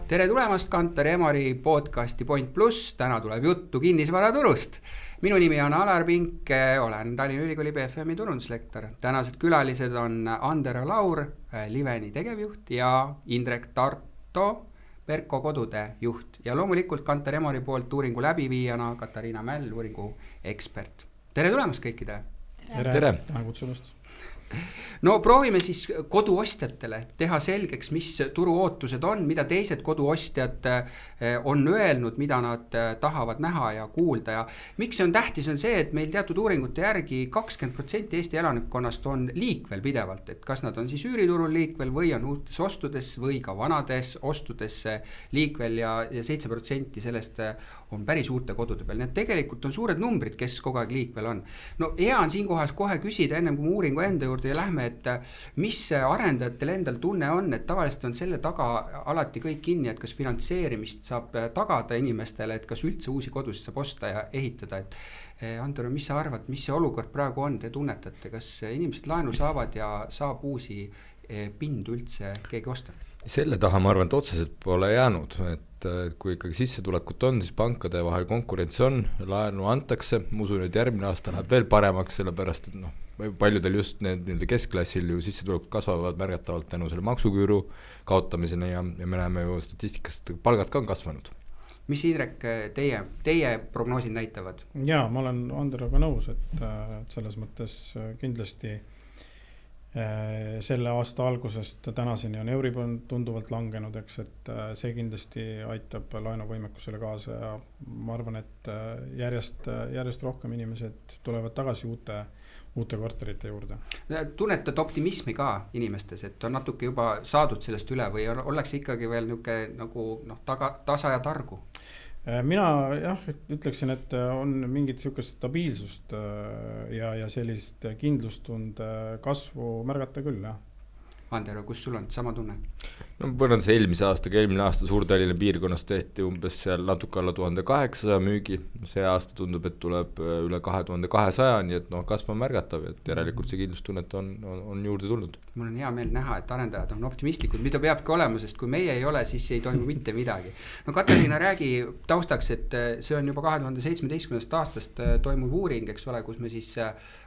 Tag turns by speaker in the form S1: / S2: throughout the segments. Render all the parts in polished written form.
S1: Tere tulemast Kantar Emori podcasti Point Plus, täna tuleb juttu kinnisvaraturust. Minu nimi on Alar Pink, olen Tallinna Ülikooli BFM-i turunduslektor. Tänased külalised on Andero Laur, Liveni tegevjuht ja Indrek Tarto, Perko kodude juht. Ja loomulikult Kantar Emori poolt uuringu läbiviijana Katariina Mäll, uuringu ekspert. Tere tulemast kõikide!
S2: Tere. Tänan kutsumast!
S1: No proovime siis koduostjatele teha selgeks, mis turu ootused on, mida teised koduostjad on öelnud, mida nad tahavad näha ja kuulda. Ja miks see on tähtis on see, et meil teatud uuringute järgi 20% Eesti elanikkonnast on liikvel pidevalt, et kas nad on siis üüriturul liikvel või on uutes ostudes või ka vanades ostudes liikvel ja 7% sellest on päris uute kodude peal. Need tegelikult on suured numbrid, kes kogu aeg liikvel on. No hea on siinkohas kohe küsida ennem kui uuringu enda juurde ja lähme, et mis arendajatel endal tunne on, et tavaliselt on selle taga alati kõik kinni, et kas finantseerimist saab tagada inimestele, et kas üldse uusi kodusid saab osta ja ehitada. Et Andero, mis sa arvad, mis see olukord praegu on, te tunnetate, kas inimesed laenu saavad ja saab uusi pindu üldse keegi osta?
S2: Selle taha ma arvan, et otseselt pole jäänud, et kui ikkagi sissetulekut on, siis pankade vahel konkurents on, laenu antakse, ma usun, et järgmine aasta läheb veel paremaks, sellepärast, et paljudel just need keskklassil ju sissetulekut kasvavad märgatavalt tänu selle maksuküüru kaotamisena ja me näeme ju statistikast, et palgad ka on kasvanud.
S1: Mis Indrek, teie prognoosid näitavad?
S3: Jaa, ma olen Anderoga nõus, et selles mõttes kindlasti selle aasta algusest tänaseni on Euribor tunduvalt langenud, eks, et see kindlasti aitab laenuvõimekusele kaasa ja ma arvan, et järjest rohkem inimesed tulevad tagasi uute korterite juurde.
S1: Tunnetad optimismi ka inimestes, et on natuke juba saadud sellest üle või ollakse ikkagi veel nagu tasa ja targu?
S3: Mina ütleksin, et on mingit sihukest stabiilsust ja sellist kindlustunde kasvu märgata küll, jah.
S1: Andero, kus sul on sama tunne?
S2: No võrreldes eelmise aasta Suur-Tallinna piirkonnas tehti umbes seal natuke alla 1800 müügi. See aasta tundub, et tuleb üle 2200, nii et kasv on märgatav, et järelikult see kindlustunnet on juurde tulnud.
S1: Mul on hea meel näha, et arendajad on optimistlikud, mida peabki olema, sest kui meie ei ole, siis ei toimu mitte midagi. No Katariina, räägi taustaks, et see on juba 2017. aastast toimuv uuring, eks ole, kus me siis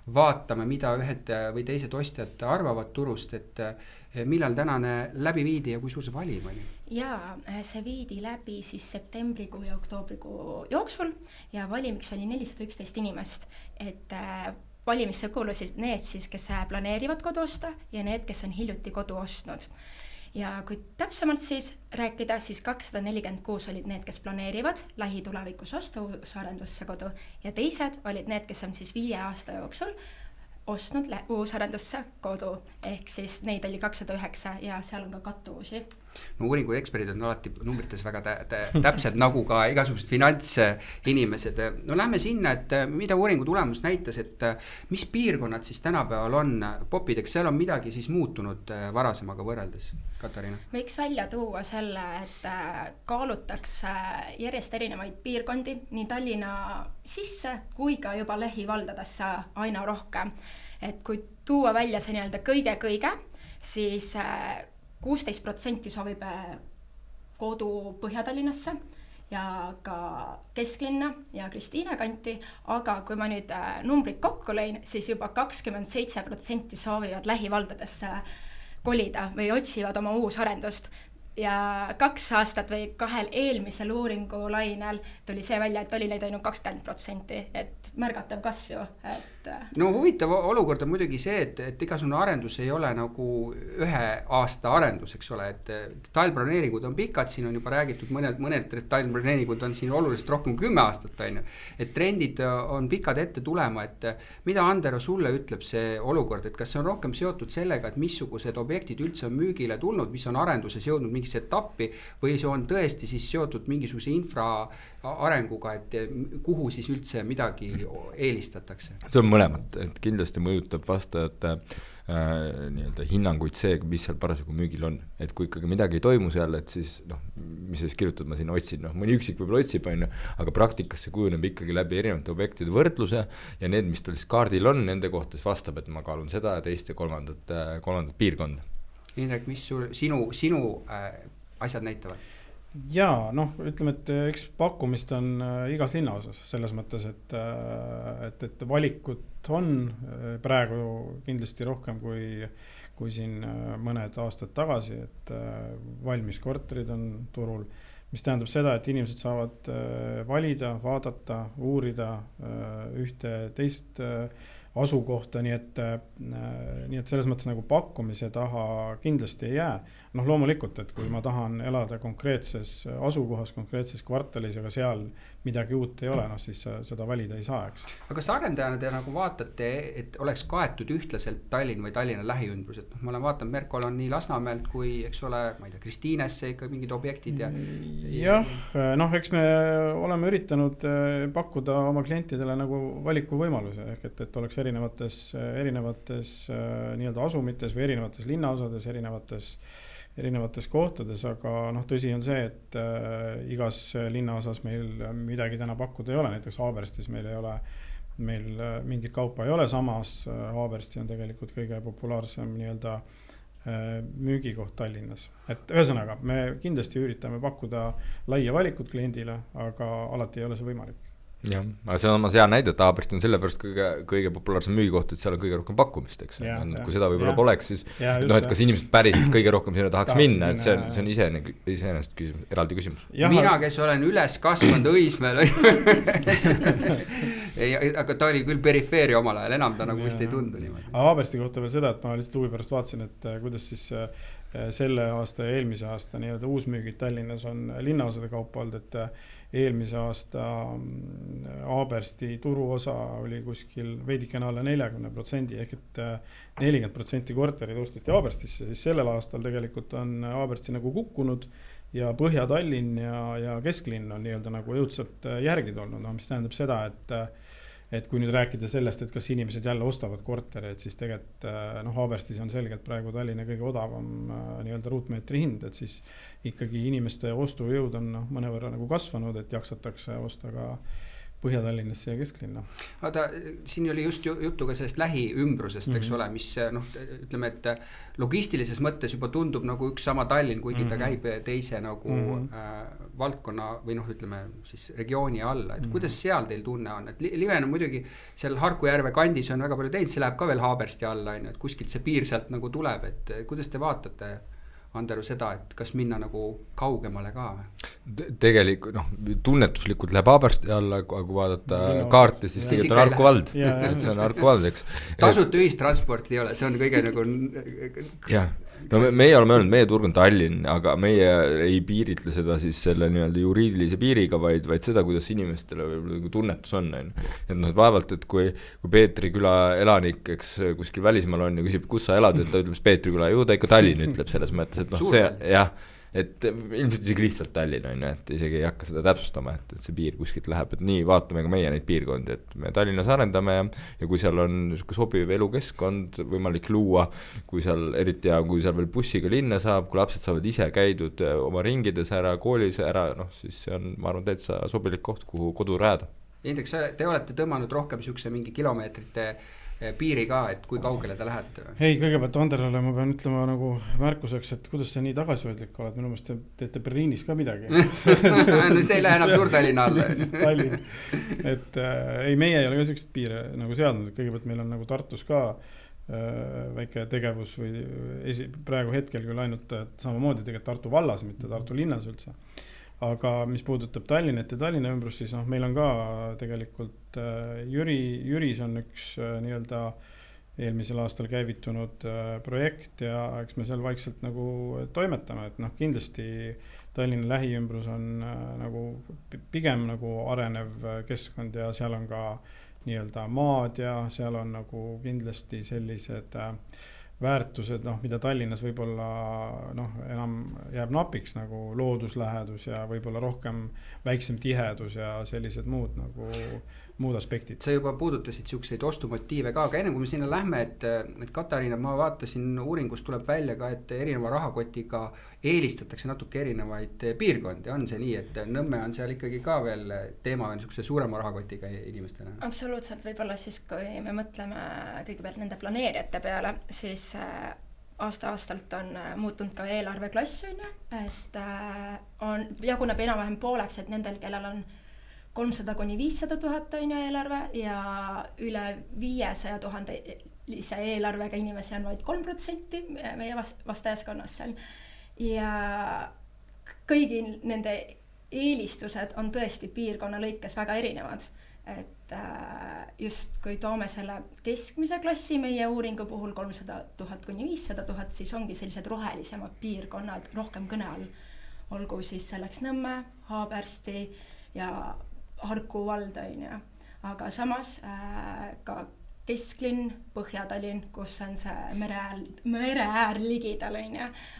S1: vaatame, mida ühed või teised ostjad arvavad turust, et millal tänane läbi viidi ja kui suur see valim oli?
S4: Jaa, see viidi läbi siis septembrikuu ja oktoobrikuu jooksul ja valimiks oli 411 inimest, et valimisse kuulusid need siis, kes planeerivad kodu osta ja need, kes on hiljuti kodu ostnud. Ja kui täpsemalt siis rääkida, siis 246 olid need, kes planeerivad lähitulevikus osta uusarendusse kodu ja teised olid need, kes on siis 5 aasta jooksul ostnud uusarendusse kodu, ehk siis neid oli 209 ja seal on ka kattuvusi.
S1: No uuringu eksperdid on alati numbrites väga täpsed nagu ka igasugused finantsinimesed. No lähme sinna, et mida uuringu tulemus näitas, et mis piirkonnad siis tänapäeval on popideks, seal on midagi siis muutunud varasemaga võrreldes. Katariina? Võiks
S4: välja tuua selle, et kaalutakse järjest erinevaid piirkondi, nii Tallinna sisse kui ka juba lähivaldadesse aina rohkem. Et kui tuua välja see nii-öelda kõige, siis 16% soovib kodu Põhja-Tallinnasse ja ka Kesklinna ja Kristiine kanti, aga kui ma nüüd numbrid kokku lõin, siis juba 27% soovivad lähivaldadesse kolida või otsivad oma uusarendust. Ja 2 aastat või 2 eelmisel uuringu lainel tuli see välja, et oli neid ainult 20%, et märgatav kasv ju.
S1: No huvitav olukord on muidugi see, et igasugune arendus ei ole nagu 1 aasta arendus, eks ole, et detailplaneeringud on pikad, siin on juba räägitud, mõned detailplaneeringud on siin oluliselt rohkem 10 aastat, et trendid on pikad ette tulema, et mida Andero sulle ütleb see olukord, et kas see on rohkem seotud sellega, et missugused objektid üldse on müügile tulnud, mis on arenduses jõudnud mingi etappi või see on tõesti siis seotud mingisuguse infra arenguga, et kuhu siis üldse midagi eelistatakse?
S2: See on mõlemat, et kindlasti mõjutab vastajate nii-öelda hinnanguid see, mis seal parasjagu müügil on. Et kui ikkagi midagi ei toimu seal, et siis mis siis kirjutad, ma siin otsin, mõni üksik võib-olla otsib, aga praktikas see kujuneb ikkagi läbi erinevate objektide võrdluse ja need, mis tal siis kaardil on, nende kohta vastab, et ma kaalun seda ja teist ja kolmandat piirkonda.
S1: Indrek, mis sinu asjad näitavad?
S3: jaa, noh, ütleme, et eks pakkumist on igas linnaosas selles mõttes, et valikut on praegu kindlasti rohkem kui siin mõned aastad tagasi, et valmis korterid on turul, mis tähendab seda, et inimesed saavad valida, vaadata, uurida ühte teist asukohta, nii et selles mõttes nagu pakkumise taha kindlasti ei jää. Noh, loomulikult, et kui ma tahan elada konkreetses asukohas, konkreetses kvartalis, aga seal midagi uut ei ole, noh siis seda valida ei saa, eks.
S1: Aga kas arendajana te nagu vaatate, et oleks kaetud ühtlaselt Tallinn või Tallinna lähiümbrus, et ma olen vaatanud, Merkol on nii Lasnamäelt kui, eks ole, ma ei tea, Kristiinesse ikka mingid objektid ja...
S3: Jah, noh, eks me oleme üritanud pakkuda oma klientidele nagu valikuvõimaluse, ehk et oleks erinevates nii-öelda asumites või erinevates linnaosades, erinevates kohtades, aga noh, tõsi on see, et igas linnaosas meil midagi täna pakkuda ei ole, näiteks Haaberstis meil mingit kaupa ei ole, samas Haabersti on tegelikult kõige populaarsem nii-öelda müügikoht Tallinnas. Et ühesõnaga, me kindlasti üritame pakkuda laia valikut kliendile, aga alati ei ole see võimalik.
S2: Jah, aga see on omas hea näide, et Haaberst on sellepärast kõige populaarsem müügikoht, et seal on kõige rohkem pakkumist, eks. Kui seda võib-olla poleks, siis et kas inimesed päriselt kõige rohkem sinna tahaks minna, et see on iseenesest küsimus, eraldi küsimus.
S1: Mina, kes olen üles kasvanud Õismäel, aga ta oli küll perifeeria omal ajal, enam ta nagu vist ei tundu niimoodi.
S3: Haabersti kohta veel seda, et ma lihtsalt huvi pärast vaatasin, et kuidas siis selle aasta ja eelmise aasta nii-öelda uusmüügid Tallinnas on linnaosade kaupa olnud, et eelmise aasta Haabersti turuosa oli kuskil veidikene alla 40%, ehk et 40% korterid osteti Haaberstisse, siis sellel aastal tegelikult on Haabersti nagu kukkunud ja Põhja-Tallinn ja Kesklinn on nii-öelda nagu jõudsalt järgi tulnud, mis tähendab seda, et kui nüüd rääkida sellest, et kas inimesed jälle ostavad kortereid, siis tegelikult Haaberstis on selgelt praegu Tallinna kõige odavam nii-öelda ruutmeetri hind, et siis ikkagi inimeste ostujõud on mõnevõrra nagu kasvanud, et jaksatakse osta ka Põhja-Tallinnasse ja Kesklinna.
S1: Aga siin oli just juttu ka sellest lähiümbrusest, eks ole, mis ütleme, et logistilises mõttes juba tundub nagu üks sama Tallinn, kuigi ta käib teise nagu valdkonna või ütleme siis regiooni alla, et kuidas seal teil tunne on, et Liven on muidugi seal Harkujärve kandis on väga palju teinud, see läheb ka veel Haabersti alla, et kuskilt see piir sealt nagu tuleb, et kuidas te vaatate Anderu seda, et kas minna nagu kaugemale ka?
S2: Tegelikult, tunnetuslikult läheb Haabersti alla, kui vaadata kaarti, siis tegelikult on Harku vald. Et see on Harku vald, eks.
S1: Tasut ühistransporti ei ole, see on kõige nagu...
S2: Jah, meie oleme öelnud, meie turg on Tallinn, aga meie ei piiritle seda siis selle nii-öelda juriidilise piiriga, vaid seda, kuidas inimestele tunnetus on. Et vaevalt, et kui Peetri küla elanik, eks kuskil välismaal on ja küsib, kus sa elad, et ta ütleb Peetri küla, ju ta ikka Tallinn ütleb selles mõttes, et see, jah, et ilmselt isegi lihtsalt Tallinn on, et isegi ei hakka seda täpsustama, et see piir kuskilt läheb, et nii vaatame ka meie neid piirkondi, et me Tallinnas arendame ja kui seal on sobiv elukeskkond võimalik luua, kui seal eriti ja kui seal veel bussiga linna saab, kui lapsed saavad ise käidud oma ringides ära, koolis ära, siis see on, ma arvan, täitsa sobilik koht, kuhu kodu rajada.
S1: Indrek, te olete tõmmanud rohkem siukse mingi kilomeetrite piiri ka, et kui kaugele te lähete?
S3: Ei, kõigepealt Anderale ma pean ütlema nagu märkuseks, et kuidas sa nii tagasihoidlik oled, minu meelest teete Berliinis ka midagi.
S1: No see ei lähe enam Suur-Tallinna alla.
S3: Et ei, meie ei ole ka sellised piire nagu seadnud, kõigepealt meil on nagu Tartus ka väike tegevus või praegu hetkel küll ainult samamoodi tegelikult Tartu vallas, mitte Tartu linnas üldse. Aga mis puudutab Tallinnat ja Tallinna ümbrus, siis meil on ka tegelikult Jüris on üks nii-öelda eelmisel aastal käivitunud projekt ja eks me seal vaikselt nagu toimetame, et kindlasti Tallinna lähiümbrus on nagu pigem nagu arenev keskkond ja seal on ka nii-öelda maad ja seal on nagu kindlasti sellised väärtused, mida Tallinnas võib-olla enam jääb napiks nagu looduslähedus ja võib-olla rohkem väiksem tihedus ja sellised muud aspektid.
S1: Sa juba puudutasid siukseid ostumotiive ka, aga enne kui me sinna lähme, et Katariina, ma vaatasin uuringust tuleb välja ka, et erineva rahakotiga eelistatakse natuke erinevaid piirkondi. On see nii, et Nõmme on seal ikkagi ka veel teema on siukse suurema rahakotiga inimestele?
S4: Absoluutselt, võib-olla siis, kui me mõtleme kõigepealt nende planeerijate peale, siis aasta-aastalt on muutunud ka eelarveklass, et jaguneb enam-vähem pooleks, et nendel, kellel on 300 kuni 500 000 eelarve ja üle 500 000 eelarvega inimesi on vaid 3% meie vastajaskonnast seal. Ja kõigi nende eelistused on tõesti piirkonna lõikes väga erinevad. Et just kui toome selle keskmise klassi meie uuringu puhul 300 000 kuni 500 000, siis ongi sellised rohelisemad piirkonnad rohkem kõne all. Olgu siis selleks Nõmme, Haabersti ja Harku vald, aga samas ka Kesklinn, Põhja-Tallinn, kus on see mereäär ligidal,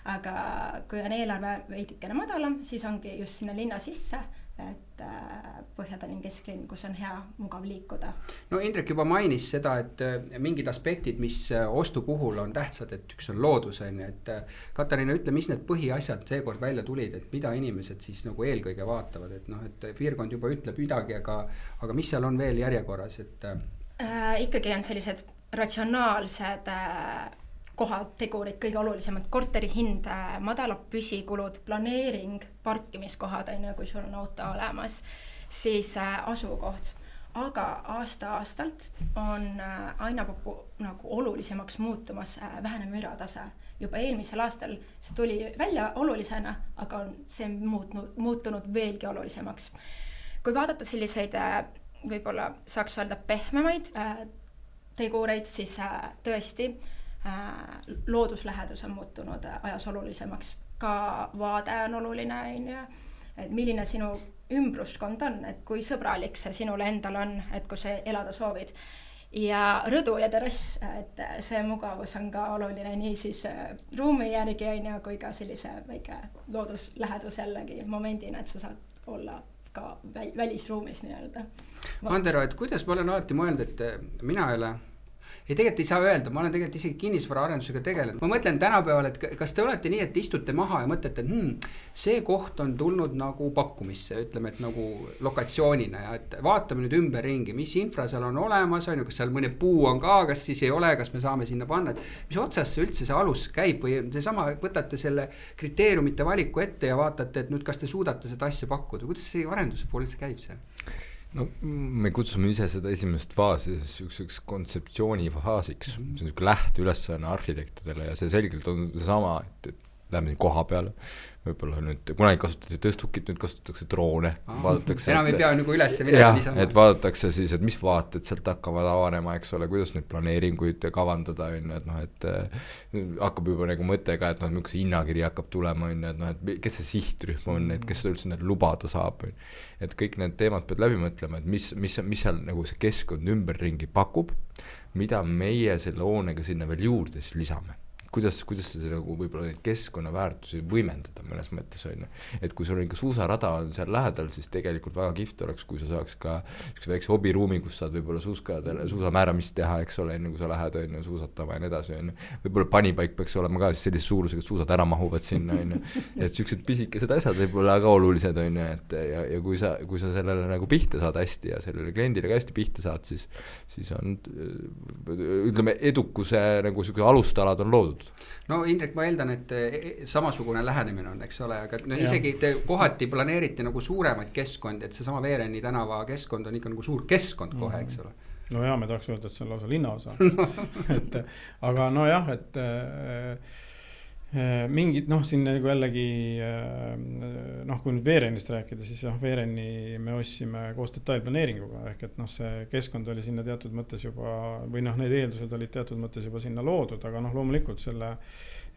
S4: aga kui on eelarve veidikene madalam, siis ongi just sinna linna sisse, et Põhja-Tallinn, Kesklinn, kus on hea, mugav liikuda.
S1: No Indrek juba mainis seda, et mingid aspektid, mis ostu puhul on tähtsad, et üks on loodus, et Katariina, ütle, mis need põhiasjad seekord välja tulid, et mida inimesed siis nagu eelkõige vaatavad, et noh, et piirkond juba ütleb midagi, aga mis seal on veel järjekorras, et
S4: ikkagi on sellised ratsionaalsed kohad, tegurid, kõige olulisemad, korteri hind, madalad püsikulud, planeering, parkimiskohad, kui sul on auto olemas, siis asukoht. Aga aasta-aastalt on aina nagu olulisemaks muutumas vähene müratase. Juba eelmisel aastal see tuli välja olulisena, aga on see muutunud veelgi olulisemaks. Kui vaadata selliseid võib-olla saaks öelda pehmemaid tegureid, siis tõesti looduslähedus on muutunud ajas olulisemaks. Ka vaade on oluline, et milline sinu ümbruskond on, et kui sõbralik see sinule endal on, et kui sa elada soovid. Ja rõdu ja terrass, et see mugavus on ka oluline nii siis ruumi järgi kui ka sellise väike looduslähedus jällegi momendina, et sa saad olla ka välisruumis nii-öelda.
S1: Andero, et kuidas ma olen alati mõelnud, et mina tegelikult ei saa öelda, ma olen tegelikult isegi kinnisvaraarendusega tegelenud. Ma mõtlen tänapäeval, et kas te olete nii, et istute maha ja mõtlete, et see koht on tulnud nagu pakkumisse, ütleme, et nagu lokatsioonina ja et vaatame nüüd ümber ringi, mis infra seal on olemas, kas seal mõne puu on ka, kas siis ei ole, kas me saame sinna panna, et mis otsas üldse see alus käib või seesama võtate selle kriteeriumite valiku ette ja vaatate, et nüüd kas te suudate seda asja pakkuda, kuidas see arenduse pool üldse käib see?
S2: No me kutsume ise seda esimest faasi üks kontseptsiooni faasiks, see on lähteülesanne arhitektidele ja see selgelt on sama, et läheme koha peale, võib-olla nüüd, kunagi kasutati tõstukit, nüüd kasutatakse droone, vaadatakse
S1: enam ei pea nagu üles minema
S2: lisama. Et vaadatakse siis, et mis vaated sealt hakkavad avanema, eks ole, kuidas neid planeeringuid kavandada, et noh, et hakkab juba nagu mõttega, et noh, milline hinnakiri hakkab tulema, et noh, et kes see sihtrühm on, et kes seda üldse need lubada saab, et kõik need teemad pead läbi mõtlema, et mis seal nagu see keskkond ümberringi pakub, mida meie selle hoonega sinna veel juurde siis lisame. Kuidas see nagu võib-olla neid keskkonnaväärtusi võimendada mõnes mõttes on, et kui sul on ikka suusarada on seal lähedal, siis tegelikult väga kihvt oleks, kui sa saaks ka üks väikse hobiruumi, kus saad võib-olla suusamääramist teha, eks ole, enne kui sa lähed on suusatama ja nii edasi on. Võib-olla panipaik peaks olema ka sellise suurusega, et suusad ära mahuvad sinna on, et sellised pisikesed asjad võib-olla ka olulised on, et ja kui sa sellele nagu pihta saad hästi ja sellele kliendile ka hästi pihta saad, siis on ütleme edukuse nagu alustalad on loodud.
S1: No Indrek, ma eeldan, et samasugune lähenemine on, eks ole, aga no, isegi te kohati planeerite nagu suuremaid keskkondi, et see sama Veereni tänava keskkond on ikka nagu suur keskkond kohe, eks ole.
S3: No jah, me tahaks öelda, et see on lausa linnaosa. Aga no jah, et mingid, siin nagu jällegi, kui nüüd Veerenist rääkida, siis Veereni me ostsime koos detailplaneeringuga, ehk et see keskkond oli sinna teatud mõttes juba, või need eeldused olid teatud mõttes juba sinna loodud, aga loomulikult selle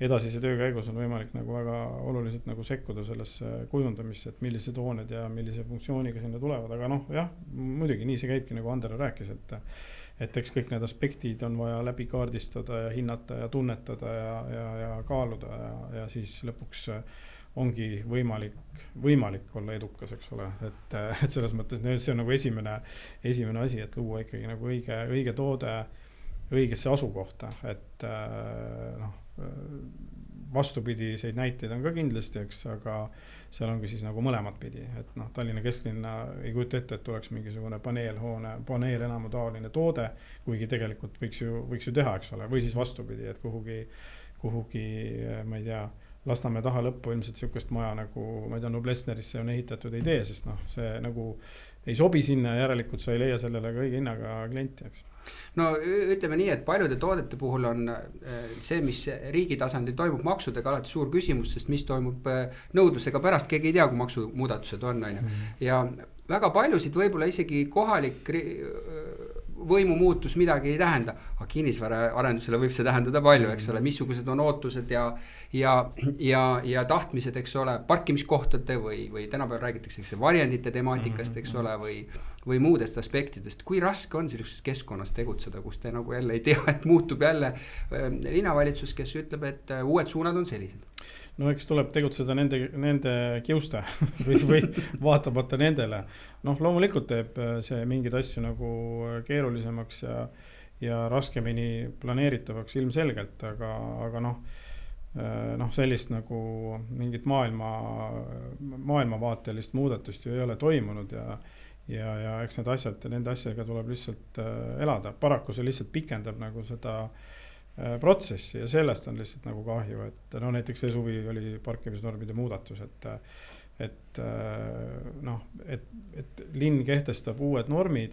S3: edasise töö käigus on võimalik nagu väga oluliselt nagu sekkuda sellesse kujundamisse, et millised hooned ja millise funktsiooniga sinna tulevad, aga jah, muidugi nii see käibki, nagu Andero rääkis, et eks kõik need aspektid on vaja läbi kaardistada ja hinnata ja tunnetada ja kaaluda ja siis lõpuks ongi võimalik olla edukas, eks ole, et selles mõttes see on nagu esimene asi, et luua ikkagi nagu õige toode õigesse asukohta, et vastupidiseid näiteid on ka kindlasti, eks, aga seal ongi siis nagu mõlemat pidi, et Tallinna kesklinna ei kujuta ette, et tuleks mingisugune paneelelamu taoline toode, kuigi tegelikult võiks ju teha, eks ole, või siis vastupidi, et kuhugi kuhugi, ma ei tea, Lasnamäe taha lõppu ilmselt niisugust maja nagu, ma ei tea, Noblessnerisse on ehitatud ei tee, sest noh, see nagu ei sobi sinna ja järelikult sa ei leia sellele kõige hinnaga klienti, eks.
S1: No ütleme nii, et paljude toodete puhul on see, mis riigi tasandil toimub maksudega alati suur küsimus, sest mis toimub nõudlusega pärast, keegi ei tea, kui maksumuudatused on. Ja väga paljusid võib-olla isegi kohalik võimumuutus midagi ei tähenda, aga kinnisvara arendusele võib see tähendada palju, eks ole, missugused on ootused ja tahtmised, eks ole, parkimiskohtade või tänapäeval räägitakse varjendite temaatikast, eks ole, või muudest aspektidest. Kui raske on sellises keskkonnas tegutseda, kus te nagu jälle ei tea, et muutub jälle linnavalitsus, kes ütleb, et uued suunad on sellised?
S3: No eks tuleb tegutseda nende kiuste või vaatamata nendele. Noh, loomulikult teeb see mingid asju nagu keerulisemaks ja raskemini planeeritavaks ilmselgelt, aga sellist nagu mingit maailmavaatelist muudatust ju ei ole toimunud ja eks need asjad, nende asjaga tuleb lihtsalt elada. Paraku see lihtsalt pikendab nagu seda protsessi ja sellest on lihtsalt nagu kahju, et näiteks see suvi oli parkimisnormide muudatus, et linn kehtestab uued normid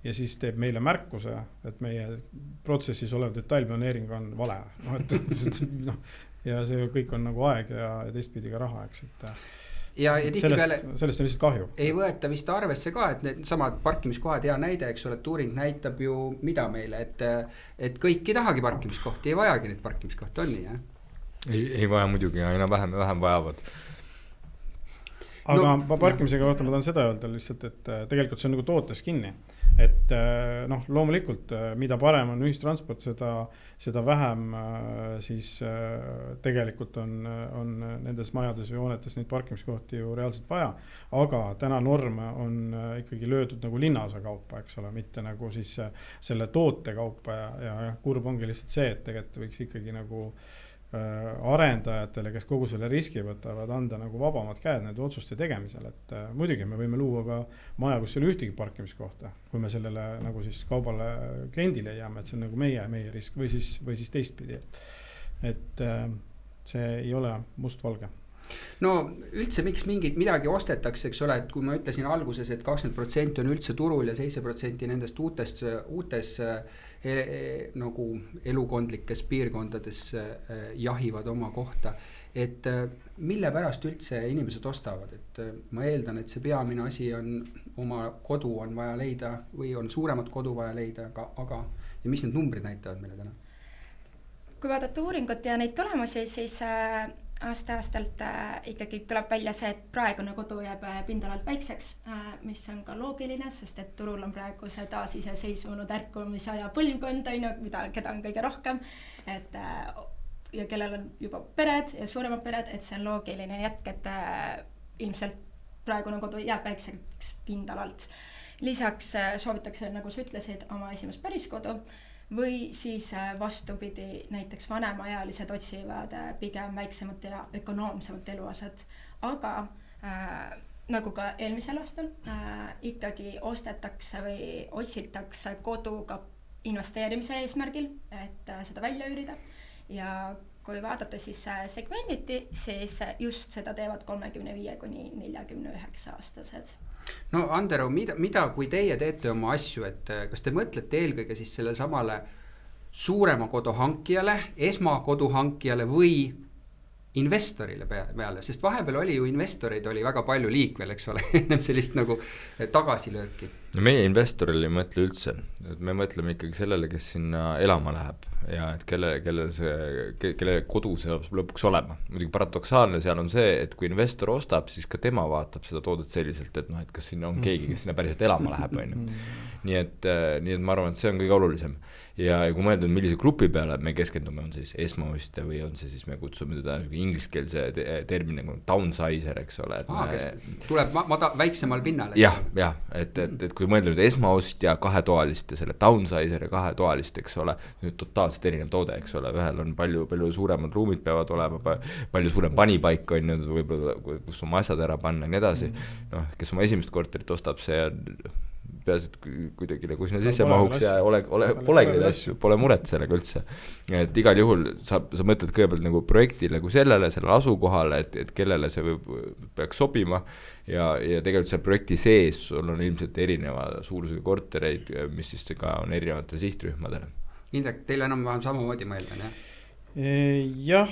S3: ja siis teeb meile märkuse, et meie protsessis olev detailplaneering on vale. Ja see kõik on nagu aeg ja teistpidi ka raha, eks, et
S1: ja tihtipeale
S3: sellest on lihtsalt kahju.
S1: Ei võeta vist arvesse ka, et need samad parkimiskohad hea näide, eks ole, Turing näitab ju mida meile, et kõik ei tahagi parkimiskohti, ei vajagi neid parkimiskohti, on nii, jah?
S2: Ei vaja muidugi, aina vähem vajavad.
S3: Aga parkimisega kohta ma tahan seda öelda lihtsalt, et tegelikult see on nagu tootes kinni. Et loomulikult, mida parem on ühistransport, seda vähem siis tegelikult on nendes majades või hoonetes neid parkimiskohti ju reaalselt vaja. Aga täna norm on ikkagi löödud nagu linnaosa kaupa, eks ole, mitte nagu siis selle toote kaupa ja kurb ongi lihtsalt see, et tegelikult võiks ikkagi nagu arendajatele, kes kogu selle riski võtavad, anda nagu vabamad käed nende otsuste tegemisel, et muidugi me võime luua ka maja, kus ei ole ühtegi parkimiskohta, kui me sellele nagu siis kaubale kliendile jääme, et see on nagu meie risk või siis teistpidi, et see ei ole mustvalge.
S1: No üldse miks midagi ostetakse, eks ole, et kui ma ütlesin alguses, et 20% on üldse turul ja 7% nendest uutes nagu elukondlikes piirkondades jahivad oma kohta, et mille pärast üldse inimesed ostavad, et ma eeldan, et see peamine asi on oma kodu on vaja leida või on suuremat kodu vaja leida, aga ja mis need numbrid näitavad meile täna?
S4: Kui vaadata uuringut ja neid tulemusi, siis aasta-aastalt ikkagi tuleb välja see, et praegune kodu jääb pindalalt väikseks, mis on ka loogiline, sest et turul on praegu see taasiseseisvunud ärkumisaja põlvkond, keda on kõige rohkem, ja kellel on juba pered ja suuremad pered, et see on loogiline jätk, et ilmselt praegune kodu jääb väikseks pindalalt. Lisaks soovitakse, nagu sa ütlesid, oma esimest päris kodu, või siis vastupidi, näiteks vanemaealised otsivad pigem väiksemat ja ökonoomsemat eluaset. Aga nagu ka eelmisel aastal ikkagi ostetakse või otsitakse koduga investeerimise eesmärgil, et seda välja üürida. Ja kui vaadata siis segmenditi, siis just seda teevad 35–49 aastased.
S1: No Andero, mida kui teie teete oma asju, et kas te mõtlete eelkõige siis selle samale suurema kodu hankijale, esmakodu hankijale või investorile peale, sest vahepeal oli ju investoreid oli väga palju liikvel, eks ole, ennem sellist nagu tagasilööki.
S2: No meie investoril ei mõtle üldse, et me mõtleme ikkagi sellele, kes sinna elama läheb ja et kelle kodu see lõpuks olema. Muidugi paradoksaalne seal on see, et kui investor ostab, siis ka tema vaatab seda toodet selliselt, et et kas sinna on keegi, kes sinna päriselt elama läheb. Nii et ma arvan, et see on kõige olulisem. Ja kui mõeldud, millise grupi peale me keskendume, on siis esmaostja või on see siis me kutsume teda ingliskeelse termini nagu downsizer, eks ole.
S1: Kes tuleb väiksemal pinnale.
S2: Jah, et kui mõelda nüüd esmaostja, kahetoalist ja selle downsizer ja kahetoalist, eks ole, nüüd totaalselt erinev toode, eks ole, ühel on palju suuremad ruumid peavad olema, palju suurem panipaik on, võib-olla kus oma asjad ära panna ja nii edasi. Kes oma esimest korterit ostab, see peas, et kuidagi nagu sinna sisse mahuks ja polegi neid asju, pole muret sellega üldse. Et igal juhul sa mõtled kõigepealt nagu projektile kui sellele asukohale, et kellele see peaks sobima ja tegelikult see projekti sees sul on ilmselt erineva suurusega kortereid, mis siis ka on erinevatele sihtrühmadele.
S1: Indrek, teil enam-vähem samamoodi mõeldan, jah?
S3: Jah,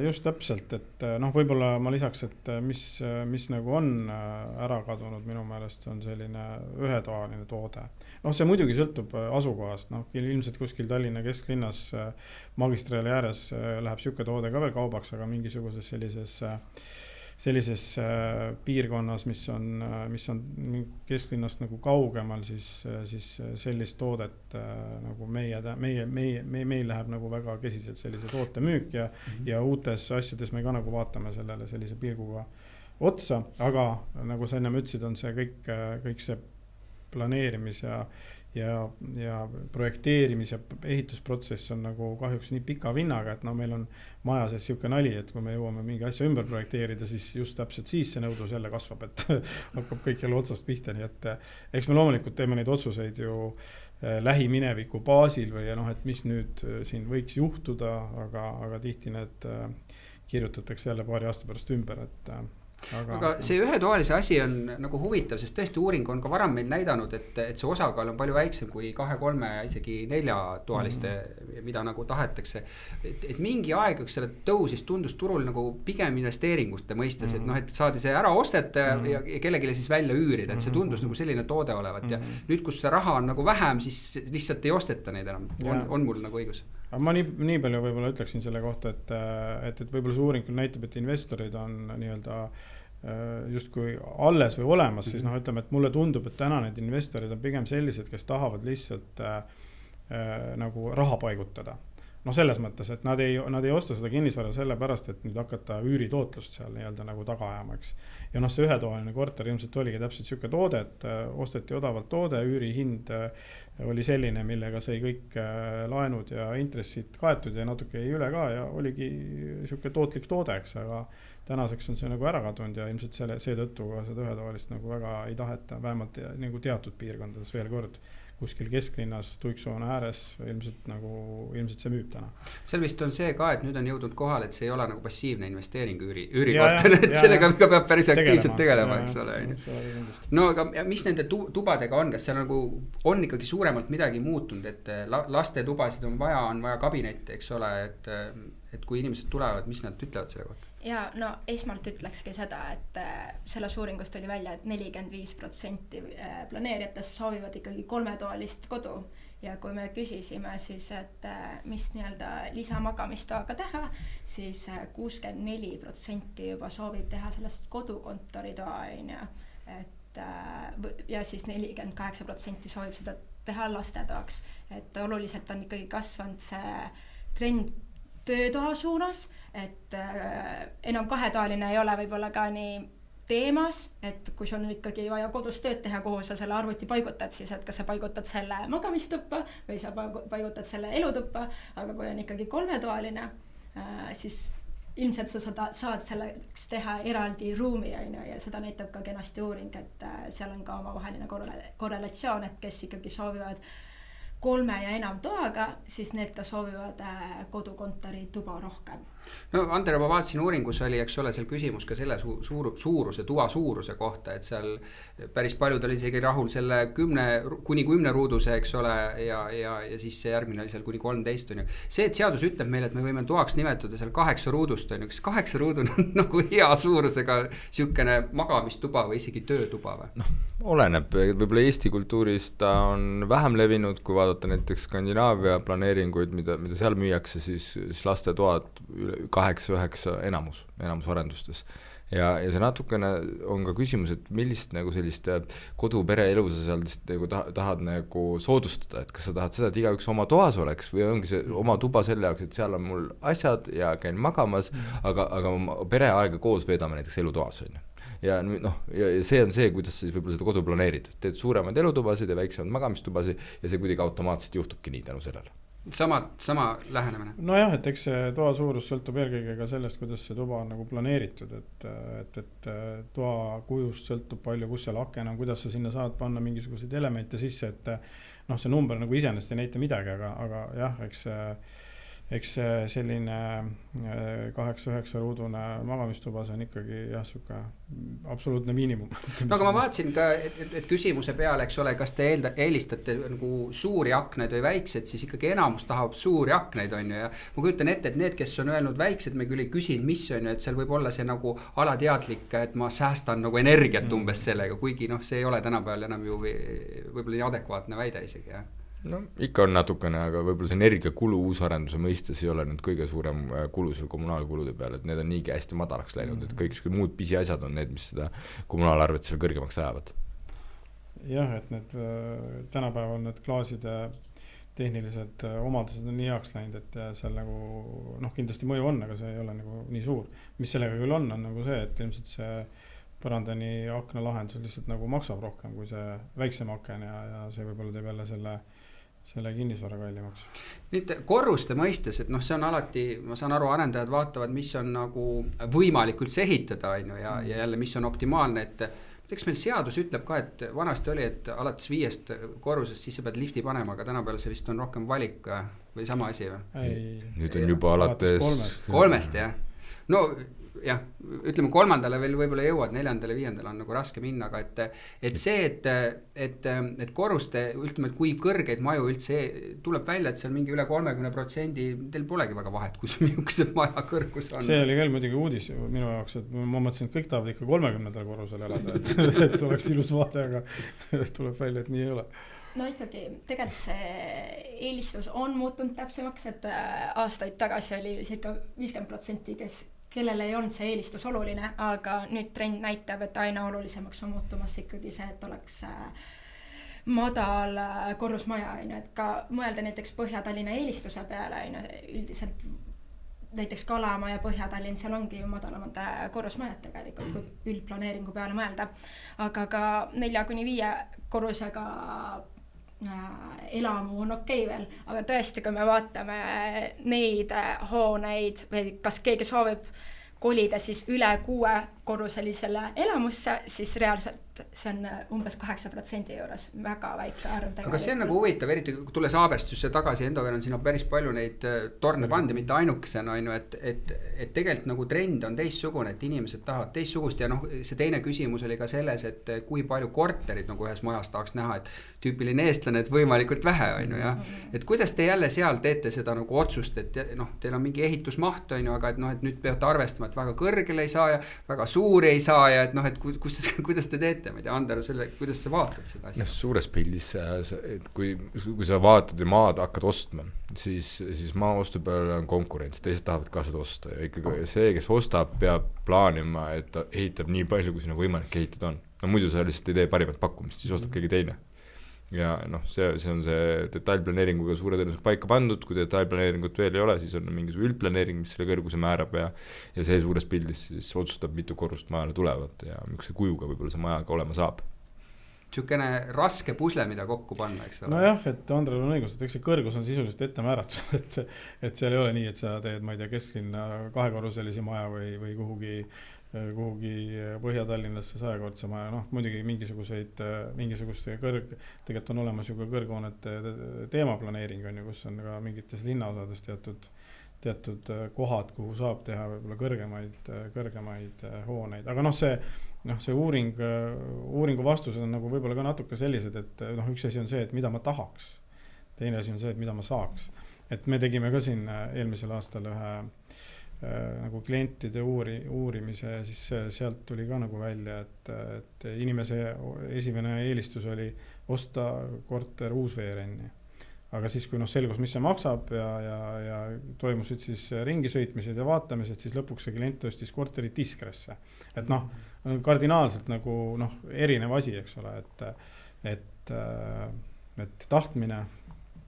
S3: just täpselt, et võib-olla ma lisaks, et mis nagu on ära kadunud minu meelest on selline ühetoaline toode. See muidugi sõltub asukohast, ilmselt kuskil Tallinna kesklinnas magistraali ääres läheb siuke toode ka veel kaubaks, aga mingisuguses sellises piirkonnas, mis on kesklinnast nagu kaugemal, siis sellist toodet nagu meil läheb nagu väga kesiselt sellise toote müük ja uutes asjades me ka nagu vaatame sellele sellise pilguga otsa, aga nagu sa ennem ütlesid, on see kõik see planeerimis ja projekteerimis ja ehitusprotsess on nagu kahjuks nii pika vinnaga, et meil on maja sees siuke nali, et kui me jõuame mingi asja ümber projekteerida, siis just täpselt siis see nõudlus jälle kasvab, et hakkab kõik jälle otsast pihta, nii et eks me loomulikult teeme neid otsuseid ju lähimineviku baasil või et mis nüüd siin võiks juhtuda, aga tihti need kirjutatakse jälle paari aasta pärast ümber, et
S1: aga see ühetoalise asi on nagu huvitav, sest tõesti uuring on ka varem meil näidanud, et see osakaal on palju väiksem kui 2, 3, isegi 4 toaliste, mida nagu tahetakse. Et mingi aeg, üks selle tõusis, tundus turul nagu pigem investeeringuste mõistes, et saadi see ära osteta ja kellegile siis välja üürida, et see tundus nagu selline toode olevat ja nüüd, kus see raha on nagu vähem, siis lihtsalt ei osteta neid enam. On mul nagu õigus?
S3: Ma nii palju võib-olla ütleksin selle kohta, et võib-olla see uuring näitab, et investorid on nii-öelda justkui alles või olemas, siis ütleme, et mulle tundub, et täna need investorid on pigem sellised, kes tahavad lihtsalt nagu raha paigutada. Selles mõttes, et nad ei osta seda kinnisvara sellepärast, et nüüd hakata üüritootlust seal nii-öelda nagu taga ajamaks. Ja see ühetoaline korter ilmselt oligi täpselt siuke toode, et osteti odavalt toode, üürihind oli selline, millega sai kõik laenud ja intressid kaetud ja natuke jäi üle ka ja oligi siuke tootlik toode, eks, aga tänaseks on see nagu ära kadunud ja ilmselt seetõttu ka seda ühetoalist nagu väga ei taheta, vähemalt nagu teatud piirkondades veel kord. Kuskil kesklinnas, Tuiksoone ääres, ilmselt see müüb täna.
S1: Seal vist on see ka, et nüüd on jõudnud kohal, et see ei ole nagu passiivne investeering üürikorter, et sellega peab päris aktiivselt tegelema, eks ole. No aga mis nende tubadega on, kas seal nagu on ikkagi suuremalt midagi muutunud, et laste tubasid on vaja kabinette, eks ole, et kui inimesed tulevad, mis nad ütlevad selle kohta?
S4: Ja esmalt ütlekski seda, et selles uuringust oli välja, et 45% planeerijatest soovivad ikkagi 3-toalist kodu ja kui me küsisime siis, et mis nii-öelda lisamagamistoaga teha, siis 64% juba soovib teha sellest kodukontoritoa, ja siis 48% soovib seda teha lastetoaks, et oluliselt on ikkagi kasvanud see trend töötoa suunas, et enam 2-toaline ei ole võib-olla ka nii teemas, et kui sul on ikkagi vaja kodus tööd teha, kuhu sa selle arvuti paigutad, siis et kas sa paigutad selle magamistuppa või sa paigutad selle elutuppa, aga kui on ikkagi 3-toaline, siis ilmselt sa saad selleks teha eraldi ruumi ja seda näitab ka kenasti uuring, et seal on ka omavaheline korrelatsioon, et kes ikkagi soovivad 3 ja enam toaga, siis need ka soovivad kodukontori tuba rohkem.
S1: No Ander, ma vaatasin uuringus oli, eks ole, seal küsimus ka selle suuruse, tuba suuruse kohta, et seal päris paljud oli isegi rahul selle 10 ruuduse, eks ole, ja siis see järgmine oli seal kuni 13 on ju. See, et seadus ütleb meile, et me võime toaks nimetada seal 8 ruudust on ju, kas 8 ruudun on nagu hea suurusega siukene magamistuba või isegi töötuba või?
S2: Oleneb, võib-olla Eesti kultuuris ta on vähem levinud, kui vaadata näiteks Skandinaavia planeeringuid, mida seal müüakse, siis lastetoad 8-9 enamus arendustes. Ja see natukene on ka küsimus, et millist nagu sellist kodupere elu sa seal nagu tahad nagu soodustada, et kas sa tahad seda, et igaüks oma toas oleks või ongi see oma tuba selle jaoks, et seal on mul asjad ja käin magamas, aga pereaega koos veedame näiteks elutoas on ju. Ja see on see, kuidas sa võib-olla seda kodu planeerid. Teed suuremaid elutubasid ja väiksemad magamistubasid ja see kuidagi automaatselt juhtubki nii tänu sellele.
S1: sama lähenemine.
S3: Nojah, et eks see toa suurus sõltub eelkõige ka sellest, kuidas see tuba on nagu planeeritud, et toa kujust sõltub palju, kus seal aken on, kuidas sa sinna saad panna mingisuguseid elemente sisse, et noh, see number nagu iseenesest ei näita midagi, aga jah, eks selline 8-9 ruudune magamistuba, see on ikkagi jah, suke absoluutne miinimum.
S1: No aga ma vaatasin ka, et küsimuse peale, eks ole, kas te eelistate nagu suuri aknaid või väiksed, siis ikkagi enamus tahab suuri aknaid, on ju, ja ma kujutan ette, et need, kes on öelnud väiksed, me küll ei küsin, mis on ju, et seal võib olla see nagu alateadlik, et ma säästan nagu energiat umbes sellega, kuigi noh, see ei ole tänapäeval enam ju võib-olla nii adekvaatne väide isegi, jah.
S2: No ikka on natukene, aga võib-olla see energiakulu uusarenduse mõistes ei ole nüüd kõige suurem kulu seal kommunaalkulude peale, et need on niigi hästi madalaks läinud, et kõik muud pisiasjad on need, mis seda kommunaalarvet seal kõrgemaks ajavad.
S3: Jah, et need tänapäeval need klaaside tehnilised omadused on nii heaks läinud, et seal nagu noh, kindlasti mõju on, aga see ei ole nagu nii suur. Mis sellega küll on nagu see, et ilmselt see põrandani akna lahendus lihtsalt nagu maksab rohkem kui see väiksem aken ja see võib-olla teeb jälle selle kinnisvara kallimaks.
S1: Nüüd korruste mõistes, et noh, see on alati, ma saan aru, arendajad vaatavad, mis on nagu võimalik üldse ehitada, ja jälle, mis on optimaalne, et eks meil seadus ütleb ka, et vanasti oli, et alates 5 korrusest siis sa pead lifti panema, aga tänapäeval see vist on rohkem valik või sama asi või?
S2: Nüüd on juba alates
S1: 3, jah. No jah, ütleme 3. veel võib-olla jõuad, 4. 5. on nagu raske minna, aga et see, et korruste, ütleme, et kui kõrgeid maju üldse tuleb välja, et seal mingi üle 30%, teil polegi väga vahet, kus millised maja kõrgus on.
S3: See oli küll muidugi uudis minu jaoks, et ma mõtlesin, et kõik tahavad ikka 30. korrusel elada, et oleks ilus vaade, aga tuleb välja, et nii ei ole.
S4: No ikkagi, tegelikult see eelistus on muutunud täpsemaks, et aastaid tagasi oli circa 50%, kellele ei olnud see eelistus oluline, aga nüüd trend näitab, et aina olulisemaks on muutumas ikkagi see, et oleks madal korrusmaja, et ka mõelda näiteks Põhja-Tallinna eelistuse peale, üldiselt näiteks Kalamaa ja Põhja-Tallinn, seal ongi ju madalamad korrusmajad tegelikult, kui üldplaneeringu peale mõelda, aga ka 4-5 korrusega elamu on okei veel, aga tõesti, kui me vaatame neid hooneid või kas keegi soovib kolida siis üle 6-korruselisele elamusse, siis reaalselt see on umbes 8% juures, väga väike arv.
S1: Aga see on nagu huvitav, eriti tulles Haaberstusse tagasi, Endover on siin päris palju neid torne pandi, mitte ainukesena, et tegelikult nagu trend on teistsugune, et inimesed tahavad teistsugust ja noh, see teine küsimus oli ka selles, et kui palju korterid nagu ühes majas tahaks näha, et tüüpiline eestlane, et võimalikult vähe on ju, jah. Et kuidas te jälle seal teete seda nagu otsust, et noh, teil on mingi ehitusmaht on ju, aga et noh, et nüüd peate arvestama, et väga kõrgele ei saa ja väga suuri ei saa ja et noh, et kuidas te teete? Ma ei tea, Ander, kuidas sa vaatad seda asja?
S2: Suures pildis, kui sa vaatad ja maad hakkad ostma, siis maa ostu peale on konkurents, teised tahavad ka seda osta ja ikkagi see, kes ostab, peab plaanima, et ta ehitab nii palju, kui sinna võimalik ehitada on. No muidu sa lihtsalt ei tee parimat pakkumist, siis ostab keegi teine. Ja noh, see on see detailplaneeringuga suure tõenäoliselt paika pandud, kui detailplaneeringut veel ei ole, siis on mingisugune üldplaneering, mis selle kõrguse määrab ja see suures pildis siis otsustab, mitu korrust majale tulevad ja miks kujuga võib-olla see maja ka olema saab.
S1: Niisugune raske pusle, mida kokku panna, eks ole?
S3: No jah, et Andrel on õigus, et eks see kõrgus on sisuliselt ette määratud, et seal ei ole nii, et sa teed, ma ei tea, kesklinna 2-korruselisi maja või kuhugi Põhja-Tallinnasse 100-kordse maja, noh muidugi mingisugust tegelikult on olemas ju ka kõrghoonete teemaplaneering on ju, kus on ka mingites linnaosades teatud kohad, kuhu saab teha võib-olla kõrgemaid hooneid, aga noh see uuringu vastused on nagu võib-olla ka natuke sellised, et noh üks asi on see, et mida ma tahaks, teine asi on see, et mida ma saaks, et me tegime ka siin eelmisel aastal ühe nagu klientide uurimise ja siis sealt tuli ka nagu välja, et inimese esimene eelistus oli osta korter uusveerenni. Aga siis kui selgus, mis see maksab ja toimusid siis ringisõitmised ja vaatamised, siis lõpuks see klient ostis korteri Tiskresse. Et noh, kardinaalselt nagu erinev asi, eks ole, et tahtmine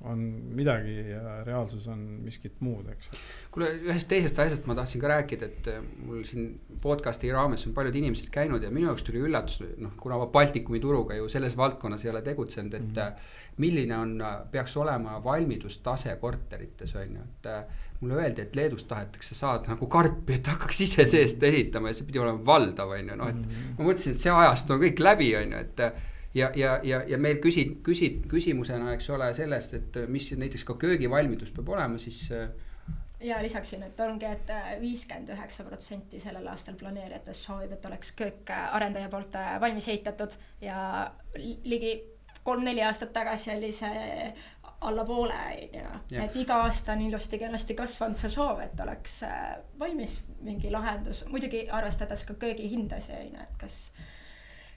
S3: on midagi ja reaalsus on miskit muud, eks.
S1: Kuule, ühest teisest asjast ma tahtsin ka rääkida, et mul siin podcasti raames on paljud inimesed käinud ja minu jaoks tuli üllatus, kuna ma Baltikumi turuga ju selles valdkonnas ei ole tegutsenud, et milline peaks olema valmidustase korterites, on ju, et mulle öeldi, et Leedus tahetakse saada nagu karpi, et hakkaks ise seest ehitama ja see pidi olema valdav, on ju, et ma mõtlesin, et see ajast on kõik läbi, on ju, et ja meil küsimusena, eks ole, sellest, et mis näiteks ka köögivalmidus peab olema, siis
S4: ja lisaksin, et ongi, et 59% sellel aastal planeerijatest soovib, et oleks köök arendaja poolt valmis ehitatud ja ligi 3-4 aastat tagasi oli see alla poole, et iga aasta on ilusti kenasti kasvanud see soov, et oleks valmis mingi lahendus, muidugi arvestades ka köögi hindasi, et kas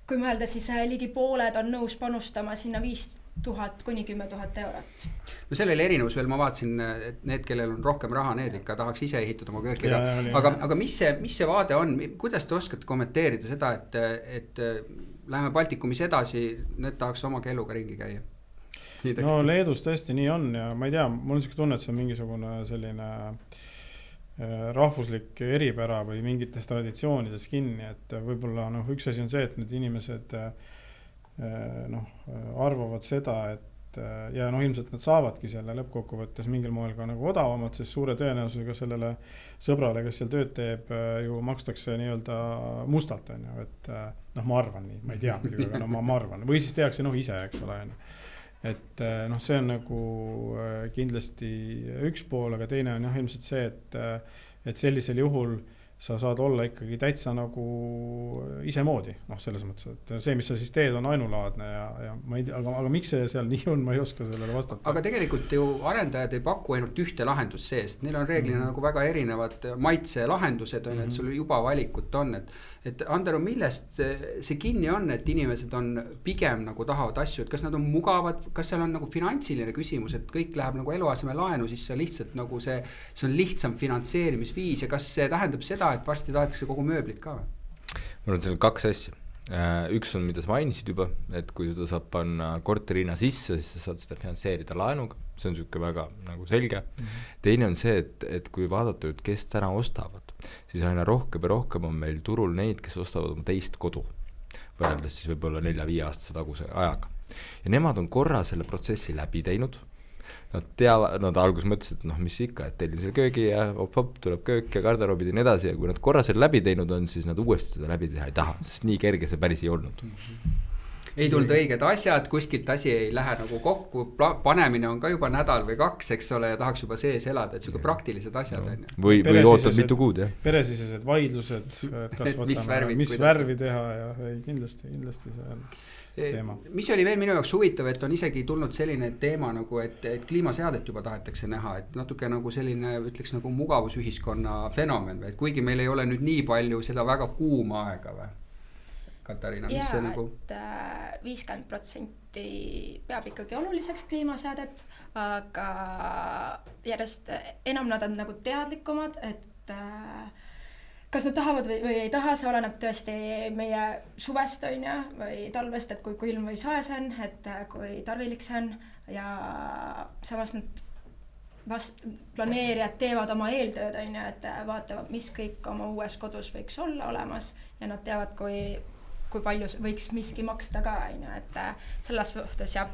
S4: kui mõelda, siis ligi pooled on nõus panustama sinna 5,000 kuni 10,000 eurot.
S1: No seal oli erinevus veel, ma vaatasin, et need, kellel on rohkem raha, need ikka tahaks ise ehitada oma kööki. Aga mis see vaade on, kuidas te oskate kommenteerida seda, et läheme Baltikumis edasi, need tahaks oma kelluga ringi käia?
S3: No Leedus tõesti nii on ja ma ei tea, mul on selline tunne, et see on mingisugune selline rahvuslik eripära või mingites traditsioonides kinni, et võib-olla üks asi on see, et need inimesed arvavad seda, et ja ilmselt nad saavadki selle lõppkokkuvõttes mingil moel ka nagu odavamad, sest suure tõenäosusega sellele sõbrale, kes seal tööd teeb, ju makstakse nii-öelda mustalt, on ju, et ma arvan nii, ma ei tea midagi, aga ma arvan, või siis tehakse ise, eks ole, et see on nagu kindlasti üks pool, aga teine on ilmselt see, et sellisel juhul sa saad olla ikkagi täitsa nagu isemoodi, selles mõttes, et see, mis sa siis teed, on ainulaadne ja ma ei tea, aga miks see seal nii on, ma ei oska sellele vastata.
S1: Aga tegelikult ju arendajad ei paku ainult ühte lahendust sees, neil on reeglina nagu väga erinevad maitse lahendused, on, et sul juba valikut on, et Andero, millest see kinni on, et inimesed on pigem nagu tahavad asju, et kas nad on mugavad, kas seal on nagu finantsiline küsimus, et kõik läheb nagu eluaseme laenu, siis see lihtsalt nagu see on lihtsam finantseerimisviis ja kas see tähendab seda, et varsti tahetakse kogu mööblit ka?
S2: Mul on seal 2 asja. Üks on, mida sa mainisid juba, et kui seda saab panna korterina sisse, siis sa saad seda finantseerida laenuga, see on selline väga nagu selge. Teine on see, et kui vaadata, kes täna ostavad, siis aina rohkem ja rohkem on meil turul neid, kes ostavad oma teist kodu, võrreldes siis võib-olla 4-5 aastase taguse ajaga. Ja nemad on korra selle protsessi läbi teinud. Nad alguses mõtlesid, et mis ikka, et tellin selle köögi ja hop, tuleb köök ja garderoobid ja nii edasi ja kui nad korra selle läbi teinud on, siis nad uuesti seda läbi teha ei taha, sest nii kerge see päris ei olnud.
S1: Ei tulnud õiged asjad, kuskilt asi ei lähe nagu kokku, panemine on ka juba nädal või 2, eks ole, ja tahaks juba sees elada, et selline praktilised asjad on.
S2: Või ootad mitu kuud, jah.
S3: Peresisesed vaidlused, kas mis värvi teha ja kindlasti see on teema.
S1: Mis oli veel minu jaoks huvitav, et on isegi tulnud selline teema nagu, et kliimaseadet juba tahetakse näha, et natuke nagu selline, ütleks nagu mugavusühiskonna fenomen, et kuigi meil ei ole nüüd nii palju seda väga kuuma aega või? Katariina, mis see nagu?
S4: Et 50% peab ikkagi oluliseks kliimaseadet, aga järjest enam nad on nagu teadlikumad, et kas nad tahavad või ei taha, see oleneb tõesti meie suvest on ja, või talvest, et kui külm või soe see on, et kui tarvilik see on ja samas nad planeerijad teevad oma eeltööd on ja, et vaatavad, mis kõik oma uues kodus võiks olla olemas ja nad teavad, kui palju võiks miski maksta ka on ja, et selles suhtes jah.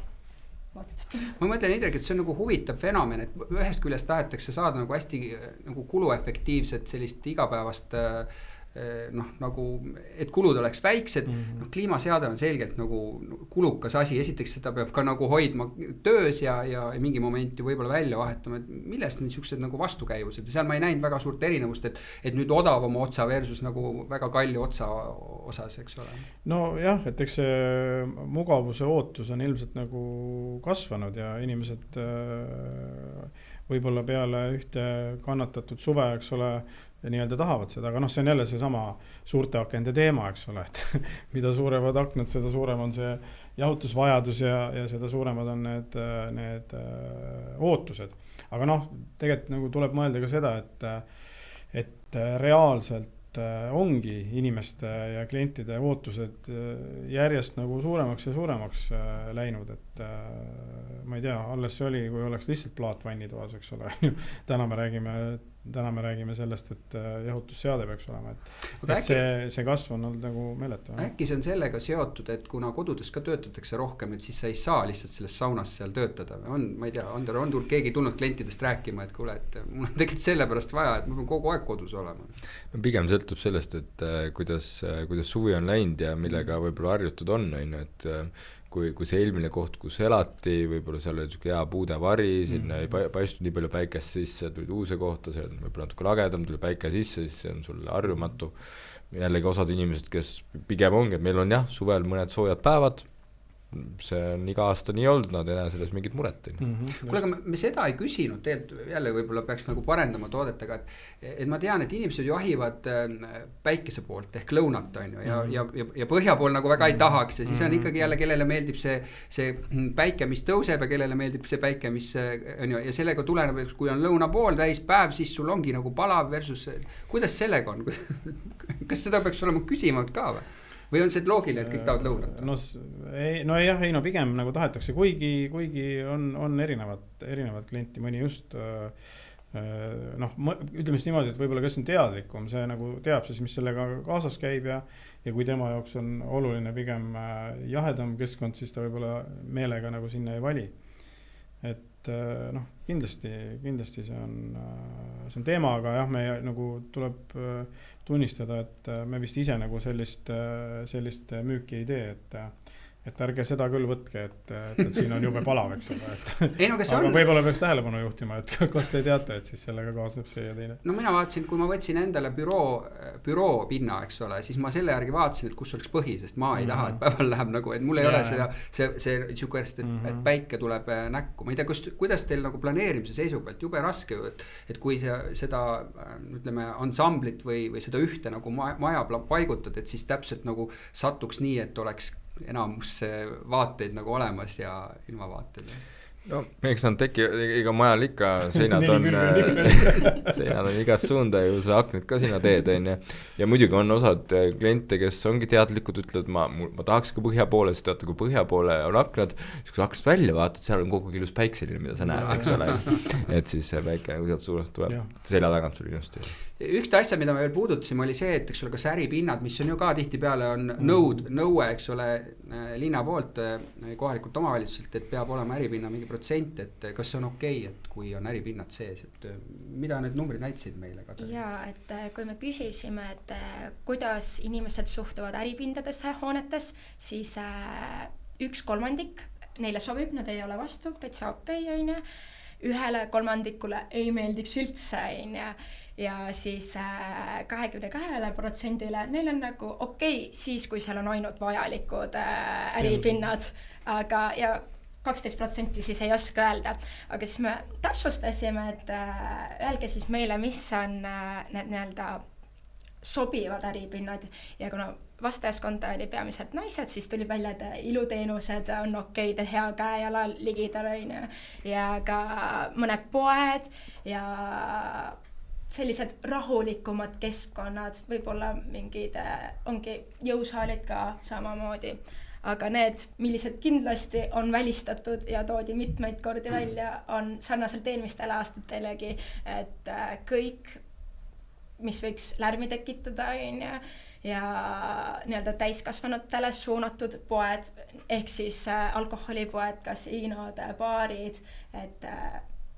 S1: Ma mõtlen, Indrek, et see on nagu huvitav fenomen, et ühest küljest tahetakse saada nagu hästi nagu kuluefektiivset sellist igapäevast nagu, et kulud oleks väiksed, kliimaseade on selgelt nagu kulukas asi, esiteks seda peab ka nagu hoidma töös ja mingi momenti võib-olla välja vahetama, et millest niisugused nagu vastukäivused ja seal ma ei näinud väga suurt erinevust, et nüüd odavama otsa versus nagu väga kalli otsa osas, eks ole.
S3: No jah, et eks see mugavuse ootus on ilmselt nagu kasvanud ja inimesed võib-olla peale ühte kannatatud suve, eks ole, nii-öelda tahavad seda, aga see on jälle see sama suurte akende teema, eks ole, et mida suuremad aknad, seda suurem on see jahutusvajadus ja seda suuremad on need ootused. Aga tegelikult nagu tuleb mõelda ka seda, et reaalselt ongi inimeste ja klientide ootused järjest nagu suuremaks ja suuremaks läinud, et ma ei tea, alles see oli, kui oleks lihtsalt plaat vannitoas, eks ole. täna me räägime sellest, et jahutusseade peaks olema, et see kasv on olnud nagu meeletu.
S1: Äkki see on sellega seotud, et kuna kodudes ka töötatakse rohkem, et siis sa ei saa lihtsalt selles saunas seal töötada. Ma ei tea, on keegi tulnud klientidest rääkima, et kuule, et mul on tegelikult sellepärast vaja, et ma pean kogu aeg kodus olema.
S2: No pigem sõltub sellest, et kuidas suvi on läinud ja millega võib-olla harjutud on, et kui see eelmine koht, kus elati, võib-olla seal oli hea puudevari, sinna ei paistnud nii palju päikest sisse, tulid uuse kohta, see on võib-olla natuke lagedam, tuli päike sisse, siis see on sulle harjumatu. Jällegi osad inimesed, kes pigem ongi, et meil on suvel mõned soojad päevad, see on iga aasta nii olnud, nad ei näe selles mingit muret.
S1: Kuule, aga me seda ei küsinud, tegelikult jälle võib-olla peaks nagu parendama toodetega, et ma tean, et inimesed jahivad päikese poolt ehk lõunat on ju, ja põhja pool nagu väga ei tahaks ja siis on ikkagi jälle, kellele meeldib see päike, mis tõuseb ja kellele meeldib see päike, mis on ju, ja sellega tuleneb, kui on lõuna pool täis päev, siis sul ongi nagu palav versus, kuidas sellega on? Kas seda peaks olema küsimalt ka või on see loogiline, et kõik tahavad lõunat?
S3: No pigem nagu tahetakse, kuigi on erinevad klienti, mõni just ütleme siis niimoodi, et võib-olla kes on teadlikum, see nagu teab siis, mis sellega kaasas käib ja kui tema jaoks on oluline pigem jahedam keskkond, siis ta võib-olla meelega nagu sinna ei vali. Et kindlasti see on teema, aga me nagu tuleb tunnistada, et me vist ise nagu sellist müüki ei tee, et ärge seda küll võtke, et siin on jube palav, eks ole. Aga võib-olla peaks tähelepanu juhtima, et kas te teate, et siis sellega kaasneb see ja teine.
S1: No mina vaatasin, kui ma võtsin endale büroo pinna, eks ole, siis ma selle järgi vaatasin, et kus oleks põhi, sest ma ei taha, et päeval läheb nagu, et mul ei ole see sihukest, et päike tuleb näkku. Ma ei tea, kuidas teil nagu planeerimise seisupealt jube raske, et kui seda, ütleme, ansamblit või seda ühte nagu maja paigutad, et siis täpselt nagu satuks nii, et oleks enamus vaateid nagu olemas ja ilmavaateid.
S2: No, eks nad ega majal ikka seinad on igast suunda ja see aknid ka sinna teed. Ja muidugi on osad kliente, kes ongi teadlikud, ütlevad, ma tahaks ka põhja poole, sest teate, kui põhja poole on aknad, siis kui sa aknast välja vaatad, seal on kogu ilus päikseline, mida sa näed, eks ole. Et siis see päike nagu sealt suurest tuleb selja tagant sul ilusti.
S1: Ühte asja, mida me veel puudutasime, oli see, et eks ole, kas äripinnad, mis on ju ka tihtipeale on nõue, eks ole, linna poolt kohalikult omavalitsuselt, et peab olema äripinna mingi protsent, et kas see on okei, et kui on äripinnad sees, et mida need numbrid näitasid meile?
S4: Jaa, et kui me küsisime, et kuidas inimesed suhtuvad äripindadesse hoonetes, siis 1/3 neile sobib, nad ei ole vastu, täitsa okei, on ju. 1/3 ei meeldiks üldse, on ju. Ja siis 22%-le neil on nagu okei, siis kui seal on ainult vajalikud äripinnad, aga ja 12% siis ei oska öelda. Aga siis me täpsustasime, et öelge siis meile, mis on need nii-öelda sobivad äripinnad ja kuna vastajaskonda oli peamiselt naised, siis tuli välja, et iluteenused on okeid, et hea käejala ligidal ja ka mõned poed ja sellised rahulikumad keskkonnad, võib-olla mingid ongi jõusaalid ka samamoodi, aga need, millised kindlasti on välistatud ja toodi mitmeid kordi välja, on sarnaselt eelmistele aastatelegi, et kõik, mis võiks lärmi tekitada, ja nii-öelda täiskasvanutele suunatud poed, ehk siis alkoholipoed, kasiinod, baarid, et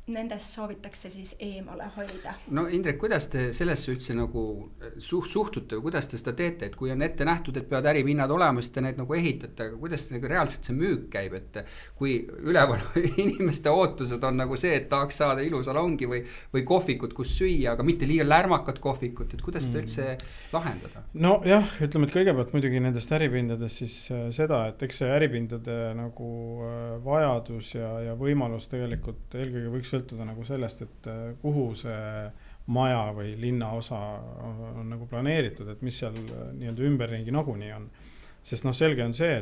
S4: nendest soovitakse siis eemale hoida.
S1: No Indrek, kuidas te sellesse üldse nagu suhtute või kuidas te seda teete, et kui on ette nähtud, et peavad äripinnad olema, siis te need nagu ehitate, aga kuidas nagu reaalselt see müük käib, et kui üleval inimeste ootused on nagu see, et tahaks saada ilusalongi või kohvikut, kus süüa, aga mitte liiga lärmakat kohvikut, et kuidas seda üldse lahendada?
S3: No jah, ütleme, et kõigepealt muidugi nendest äripindadest siis seda, et eks see äripindade nagu vajadus ja võimalus tegelikult eelkõige võiks sõltuda nagu sellest, et kuhu see maja või linnaosa on nagu planeeritud, et mis seal nii-öelda ümberringi nagunii on. Sest selge on see,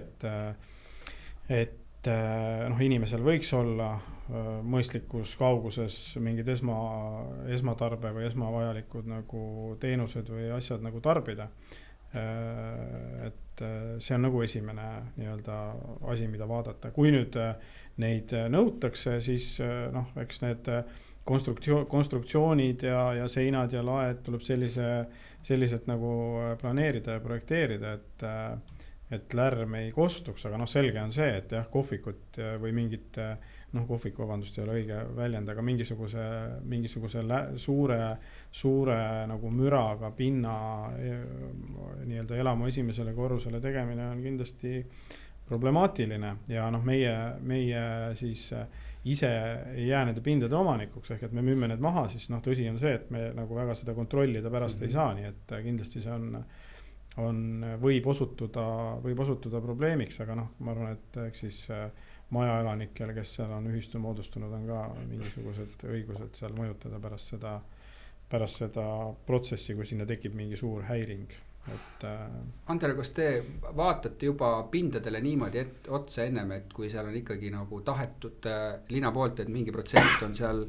S3: et noh, inimesel võiks olla mõistlikus kauguses mingid esmatarbe või esmavajalikud nagu teenused või asjad nagu tarbida. Et see on nagu esimene nii-öelda asi, mida vaadata. Kui nüüd neid nõutakse, siis noh, eks need konstruktsioonid ja seinad ja laed tuleb selliselt nagu planeerida ja projekteerida, et lärm ei kostuks, aga noh, selge on see, et jah, kohvikut või mingit, noh, kohvik, vabandust, ei ole õige väljend, aga mingisuguse suure nagu müraga pinna nii-öelda elamu esimesele korrusele tegemine on kindlasti problemaatiline ja noh, meie siis ise ei jää nende pindade omanikuks, ehk et me müüme need maha, siis noh, tõsi on see, et me nagu väga seda kontrollida pärast ei saa, nii et kindlasti see võib osutuda probleemiks, aga noh, ma arvan, et eks siis majaelanikel, kes seal on ühistu moodustunud, on ka mingisugused õigused seal mõjutada pärast seda protsessi, kui sinna tekib mingi suur häiring.
S1: Ander, kas te vaatate juba pindadele niimoodi otsa ennem, et kui seal on ikkagi nagu tahetud linna poolt, et mingi protsent on seal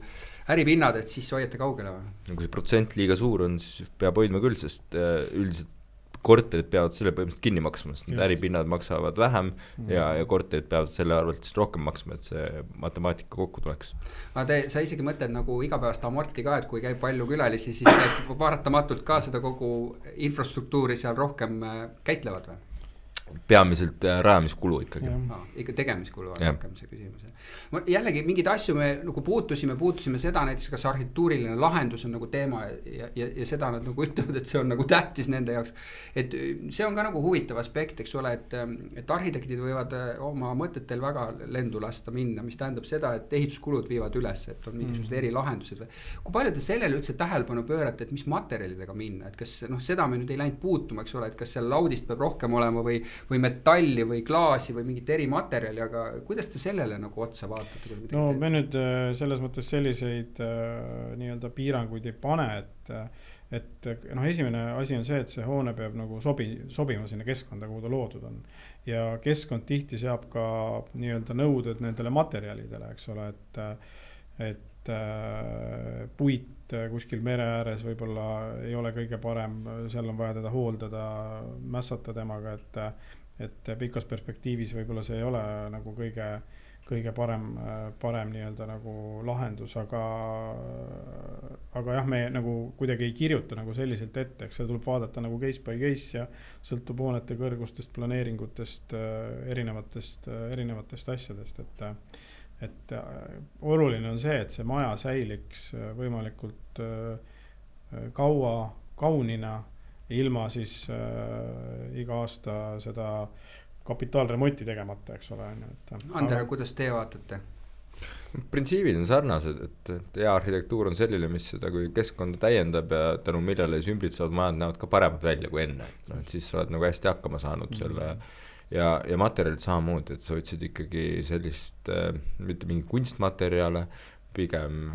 S1: äripinnad, et siis hoiate kaugele või?
S2: Kui see protsent liiga suur on, siis peab hoidma küll, sest üldiselt korterid peavad selle põhimõtteliselt kinni maksma, sest need äripinnad maksavad vähem ja korterid peavad selle arvelt rohkem maksma, et see matemaatika kokku tuleks.
S1: Sa isegi mõtled nagu igapäevast amorti ka, et kui käib palju külalisi, siis need paratamatult ka seda kogu infrastruktuuri seal rohkem käitlevad või?
S2: Peamiselt rajamiskulu ikkagi.
S1: Ikka tegemiskulu on rohkem see küsimus. Jällegi mingid asju me nagu puutusime seda, näiteks kas arhitektuuriline lahendus on nagu teema ja seda nad nagu ütlevad, et see on nagu tähtis nende jaoks. Et see on ka nagu huvitav aspekt, eks ole, et arhitektid võivad oma mõtetel väga lendu lasta minna, mis tähendab seda, et ehituskulud viivad üles, et on mingisugused erilahendused. Kui palju te sellele üldse tähelepanu pöörate, et mis materjalidega minna, et kas seda me nüüd ei läinud puutuma, eks ole, et kas seal laudist peab rohkem olema või metalli või klaasi või mingit erimaterjali, aga kuidas te sellele nagu otsa vaatate?
S3: No me nüüd selles mõttes selliseid nii-öelda piiranguid ei pane, et noh, esimene asi on see, et see hoone peab nagu sobima sinna keskkonda, kuhu ta loodud on. Ja keskkond tihti seab ka nii-öelda nõuded nendele materjalidele, eks ole, et puit kuskil mere ääres võib-olla ei ole kõige parem, seal on vaja teda hooldada, mässata temaga, et pikas perspektiivis võib-olla see ei ole nagu kõige parem nii-öelda nagu lahendus, aga jah, me nagu kuidagi ei kirjuta nagu selliselt ette, eks see tuleb vaadata nagu case by case ja sõltub hoonete kõrgustest, planeeringutest, erinevatest asjadest, et oluline on see, et see maja säiliks võimalikult kaunina, ilma siis iga aasta seda kapitaalremonti tegemata, eks ole.
S1: Ander, kuidas te vaatate?
S2: Printsiibid on sarnased, et hea arhitektuur on selline, mis seda kui keskkonda täiendab ja tänu millele ümbritsevad majad näevad ka paremad välja kui enne. Et siis sa oled nagu hästi hakkama saanud selle ja materjalid samamoodi, et sa otsid ikkagi sellist, mitte mingi kunstmaterjale, pigem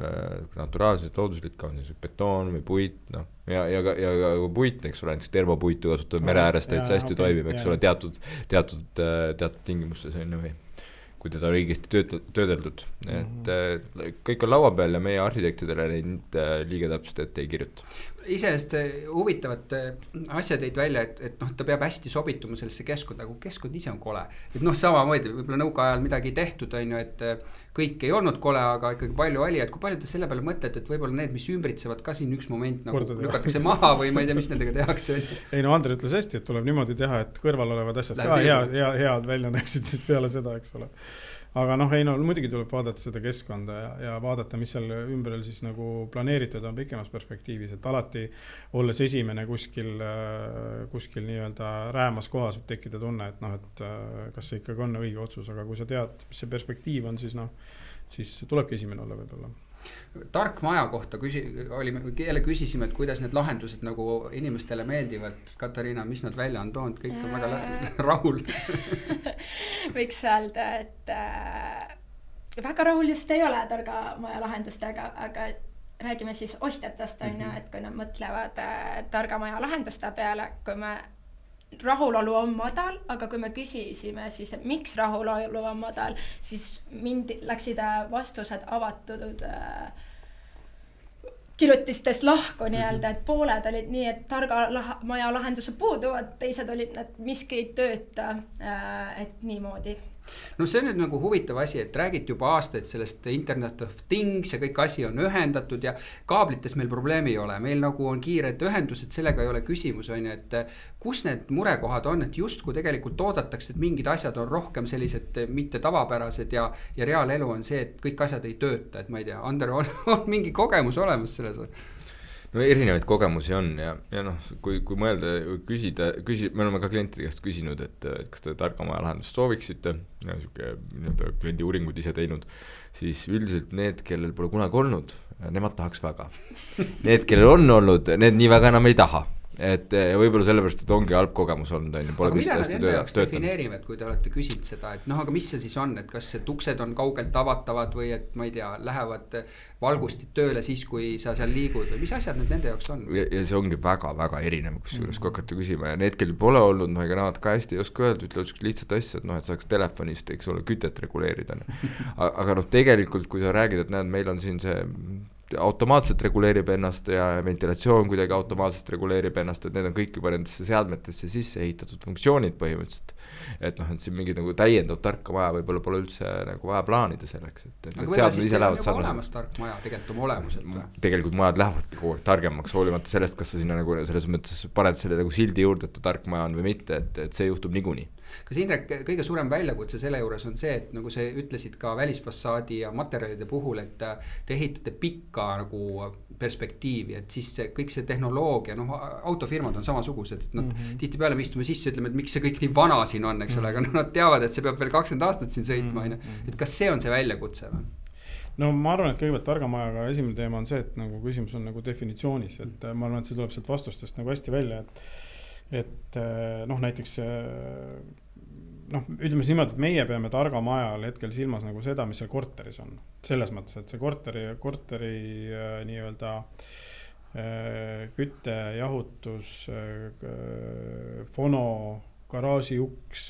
S2: naturaalselt, looduslik on siis betoon või puit, no. ja puit, eks ole, näiteks termopuitu kasutab mere äärest, et see hästi toimib, eks ole, teatud tingimustes või kui teda on õigesti töödeldud. Et kõik on laua peal ja meie arhitektidele neid liiga täpselt ette ei kirjuta.
S1: Isest huvitavat asja teid välja, et noh, ta peab hästi sobituma sellesse keskkonda, kui keskkond ise on kole. Et noh, samamoodi, võib-olla nõukaajal midagi tehtud, on ju, et kõik ei olnud kole, aga ikkagi palju oli, et kui palju te selle peale mõtlete, et võib-olla need, mis ümbritsevad ka siin üks moment nagu lükatakse maha või ma ei tea, mis nendega tehakse.
S3: Ei no, Ander ütles hästi, et tuleb niimoodi teha, et kõrval olevad asjad ka head välja näeksid siis peale seda, eks ole. Aga noh, ei no, muidugi tuleb vaadata seda keskkonda ja vaadata, mis seal ümbrel siis nagu planeeritud on pikemas perspektiivis, et alati olles esimene kuskil nii-öelda räämas kohas võib tekkida tunne, et noh, et kas see ikkagi on õige otsus, aga kui sa tead, mis see perspektiiv on, siis noh, siis tulebki esimene olla võib-olla.
S1: Tark maja kohta jälle küsisime, et kuidas need lahendused nagu inimestele meeldivad. Katariina, mis nad välja on toonud? Kõik on väga rahul.
S4: Võiks öelda, et väga rahul just ei ole targa maja lahendustega, aga räägime siis ostjatest, et kui nad mõtlevad targa maja lahenduste peale, kui me rahulolu on madal, aga kui me küsisime siis, et miks rahulolu on madal, siis läksid vastused avatud kirjutistest lahku nii-öelda, et pooled olid nii, et targa maja lahendused puuduvad, teised olid, et miski ei tööta, et niimoodi.
S1: No see on nüüd nagu huvitav asi, et räägid juba aastaid sellest Internet of Things ja kõik asi on ühendatud ja kaablites meil probleemi ei ole. Meil nagu on kiired ühendused, sellega ei ole küsimus, on ju, et kus need murekohad on, et justku tegelikult oodatakse, et mingid asjad on rohkem sellised mitte tavapärased ja reaalelu on see, et kõik asjad ei tööta, et ma ei tea, Ander, on mingi kogemus olemas selles?
S2: No erinevaid kogemusi on ja noh, kui mõelda, me oleme ka klientide käest küsinud, et kas te targa maja lahendust sooviksite, kliendi uuringud ise teinud, siis üldiselt need, kellel pole kunagi olnud, nemad tahaks väga. Need, kellel on olnud, need nii väga enam ei taha. Et võib-olla sellepärast, et ongi halb kogemus olnud.
S1: Aga mida nad enda jaoks defineerivad, kui te olete küsinud seda, et noh, aga mis see siis on, et kas see uksed on kaugelt avatavad või et ma ei tea, lähevad valgustid tööle siis, kui sa seal liigud või mis asjad need nende jaoks on?
S2: Ja see ongi väga-väga erinev, kusjuures kui hakata küsima ja need, kellel pole olnud, ega nemad ka hästi ei oska öelda, ütlevad lihtsalt asja, et saaks telefonist, eks ole, kütet reguleerida. Aga tegelikult, kui sa räägid, et näed, meil on siin see automaatselt reguleerib ennast ja ventilatsioon kuidagi automaatselt reguleerib ennast, et need on kõik juba nendesse seadmetesse sisse ehitatud funktsioonid põhimõtteliselt. Et et siin mingid nagu täiendav tarka maja võib-olla pole üldse nagu vaja plaanida selleks.
S1: Aga võib-olla siis teil on juba olemas tark maja tegelikult oma olemuselt?
S2: Tegelikult majad lähevadki kogu aeg targemaks, hoolimata sellest, kas sa sinna nagu selles mõttes paned selle nagu sildi juurde, et tark maja on või mitte, et see juhtub niikuinii.
S1: Kas Indrek, kõige suurem väljakutse selle juures on see, et nagu see ütlesid ka välisfassaadi ja materjalide puhul, et te ehitate pikka nagu perspektiivi, et siis kõik see tehnoloogia, autofirmad on samasugused, et nad tihtipeale me istume sisse, ütleme, et miks see kõik nii vana siin on, eks ole, aga nad teavad, et see peab veel 20 aastat siin sõitma, et kas see on see väljakutse või?
S3: No ma arvan, et kõigepealt targa majaga esimene teema on see, et nagu küsimus on nagu definitsioonis, et ma arvan, et see tuleb sealt vastustest nagu hästi välja, et näiteks ütleme siis niimoodi, et meie peame targa majal hetkel silmas nagu seda, mis seal korteris on. Selles mõttes, et see korteri nii-öelda kütte, jahutus, fono, garaaži uks,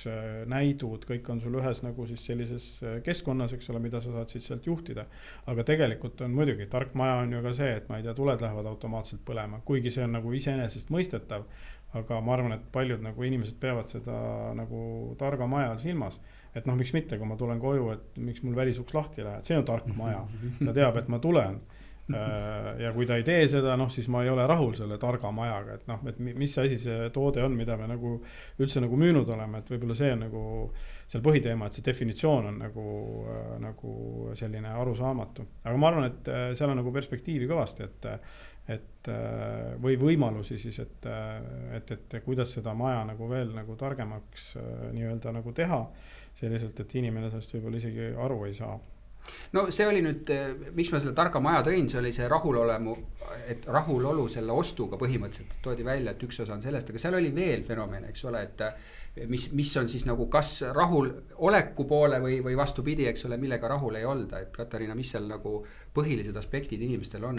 S3: näidud, kõik on sul ühes nagu siis sellises keskkonnas, eks ole, mida sa saad siis sealt juhtida. Aga tegelikult on muidugi, tark maja on ju ka see, et ma ei tea, tuled lähevad automaatselt põlema, kuigi see on nagu iseenesest mõistetav, aga ma arvan, et paljud nagu inimesed peavad seda nagu targa majal silmas. Et miks mitte, kui ma tulen koju, et miks mul välisuks lahti läheb, see on tark maja. Ta teab, et ma tulen. Ja kui ta ei tee seda, siis ma ei ole rahul selle targa majaga, et mis asi see toode on, mida me nagu üldse nagu müünud oleme, et võib-olla see on nagu seal põhiteema, et see definitsioon on nagu selline arusaamatu. Aga ma arvan, et seal on nagu perspektiivi kõvasti, et või võimalusi siis, et kuidas seda maja nagu veel nagu targemaks nii-öelda nagu teha selliselt, et inimene sellest võib-olla isegi aru ei saa.
S1: No see oli nüüd, miks ma selle targa maja tõin, see oli see rahulolu selle ostuga põhimõtteliselt toodi välja, et üks osa on sellest, aga seal oli veel fenomen, eks ole, et mis on siis nagu kas rahul oleku poole või vastupidi, eks ole, millega rahul ei olda, et Katariina, mis seal nagu põhilised aspektid inimestel on?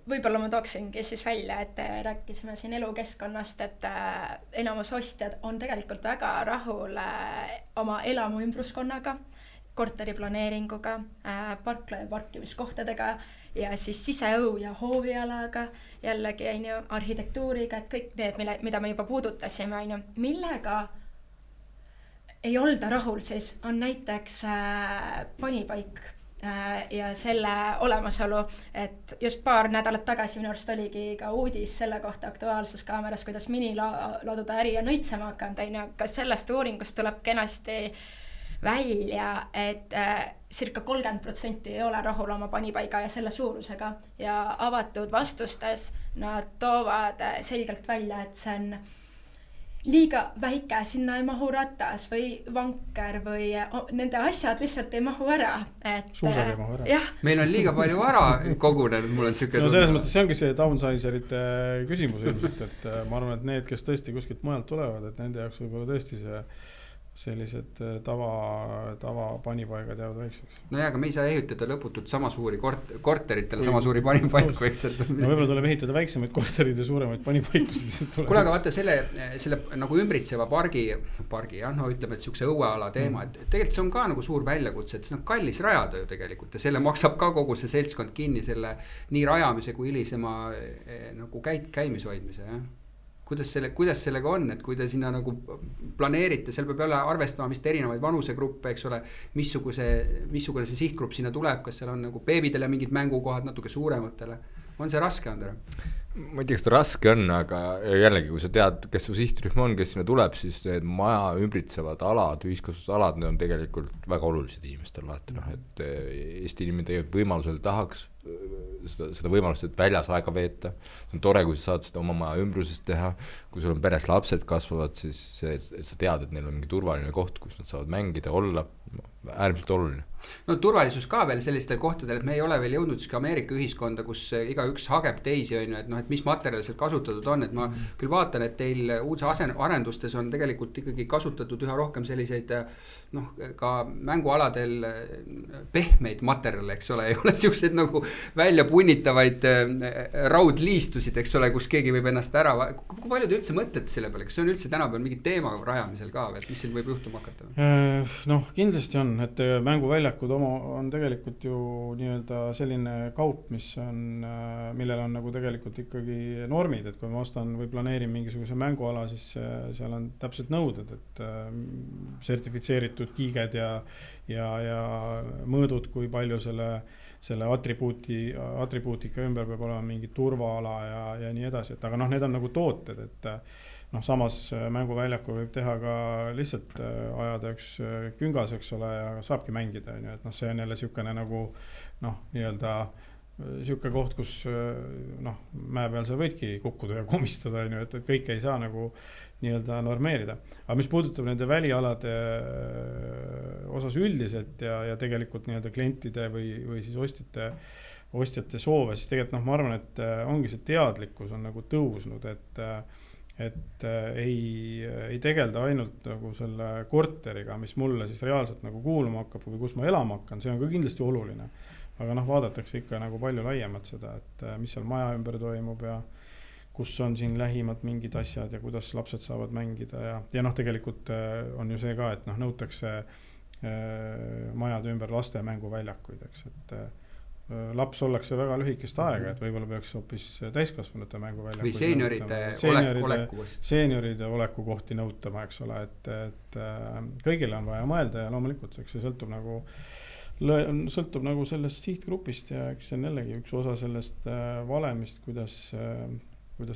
S4: Võib-olla ma tooksingi siis välja, et rääkisime siin elukeskkonnast, et enamus ostjad on tegelikult väga rahul oma elamu ümbruskonnaga, korteri planeeringuga, parkla ja parkimiskohtadega ja siis siseõu ja hoovialaga, jällegi arhitektuuriga, et kõik need, mida me juba puudutasime, millega ei olda rahul, siis on näiteks panipaik ja selle olemasolu, et just paar nädalat tagasi minu arust oligi ka uudis selle kohta Aktuaalses Kaameras, kuidas miniladude äri on õitsema hakanud, kas sellest uuringust tuleb kenasti välja, et circa 30% ei ole rahul oma panipaiga ja selle suurusega ja avatud vastustes nad toovad selgelt välja, et see on liiga väike, sinna ei mahu ratas või vanker või nende asjad lihtsalt ei mahu ära.
S3: Suusad ei mahu ära.
S1: Meil on liiga palju vara kogunenud, mul on siuke...
S3: No selles mõttes see ongi see downsizerite küsimus ilmselt, et ma arvan, et need, kes tõesti kuskilt mujalt tulevad, et nende jaoks võib-olla tõesti see sellised tava panipaigad jäävad väikseks.
S1: No aga me ei saa ehitada lõputult sama suuri korteritele sama suuri panipaiku, eks.
S3: No võib-olla tuleb ehitada väiksemaid korterid ja suuremaid panipaiku.
S1: Kuule, aga vaata selle nagu ümbritseva pargi jah, no ütleme, et siukse õueala teema, et tegelikult see on ka nagu suur väljakutse, et see on kallis rajada ju tegelikult ja selle maksab ka kogu see seltskond kinni selle nii rajamise kui hilisema nagu käimishoidmise, jah. Kuidas sellega on, et kui te sinna nagu planeerite, seal peab jälle arvestama vist erinevaid vanusegruppe, eks ole, missugune see sihtgrupp sinna tuleb, kas seal on nagu beebidele mingid mängukohad natuke suurematele, on see raske, Andre?
S2: Ma ei tea, kas ta raske on, aga jällegi, kui sa tead, kes su sihtrühm on, kes sinna tuleb, siis need maja ümbritsevad alad, ühiskasutusalad, need on tegelikult väga olulised inimestel vaata, et Eesti inimene tegelikult võimalusel tahaks seda võimalust, et väljas aega veeta. See on tore, kui sa saad seda oma maja ümbrusest teha, kui sul on peres lapsed kasvavad, siis sa tead, et neil on mingi turvaline koht, kus nad saavad mängida, olla, äärmiselt oluline.
S1: No turvalisus ka veel sellistel kohtadel, et me ei ole veel jõudnud ka Ameerika ühiskonda, kus igaüks hageb teisi, on ju, et mis materjal seal kasutatud on, et ma küll vaatan, et teil uudse arendustes on tegelikult ikkagi kasutatud üha rohkem selliseid ka mängualadel pehmeid materjale, eks ole, ei ole siuksed nagu välja punnitavaid raudliistusid, eks ole, kus keegi võib ennast kui palju te üldse mõtlete selle peale, kas see on üldse tänapäeval mingi teema rajamisel ka, et mis siin võib juhtuma hakata?
S3: Kindlasti on, et mänguväljakud on tegelikult ju nii-öelda selline kaup, millel on nagu tegelikult ikkagi normid, et kui ma ostan või planeerin mingisuguse mänguala, siis seal on täpselt nõuded, et sertifitseeritud kiiged ja mõõdud, kui palju selle atribuutika ümber peab olema mingi turvaala ja nii edasi, et aga need on nagu tooted, et samas mänguväljaku võib teha ka lihtsalt ajada üks küngas, eks ole, ja saabki mängida, et see on jälle siukene nagu nii-öelda siuke koht, kus mäe peal sa võidki kukkuda ja komistada, et kõik ei saa nagu nii-öelda normeerida. Aga mis puudutab nende välialade osas üldiselt ja tegelikult nii-öelda klientide või siis ostjate soove, siis tegelikult ma arvan, et ongi see teadlikkus on nagu tõusnud, et ei tegelda ainult nagu selle korteriga, mis mulle siis reaalselt nagu kuuluma hakkab või kus ma elama hakkan, see on ka kindlasti oluline. Aga vaadatakse ikka nagu palju laiemalt seda, et mis seal maja ümber toimub ja kus on siin lähimad mingid asjad ja kuidas lapsed saavad mängida ja tegelikult on ju see ka, et nõutakse majade ümber laste mänguväljakuid, eks, et laps ollakse väga lühikest aega, et võib-olla peaks hoopis täiskasvanute mänguväljakuid
S1: või
S3: seenioride oleku kohti nõutama, eks ole, et kõigile on vaja mõelda ja loomulikult see sõltub nagu sellest sihtgrupist ja eks see on jällegi üks osa sellest valemist, kuidas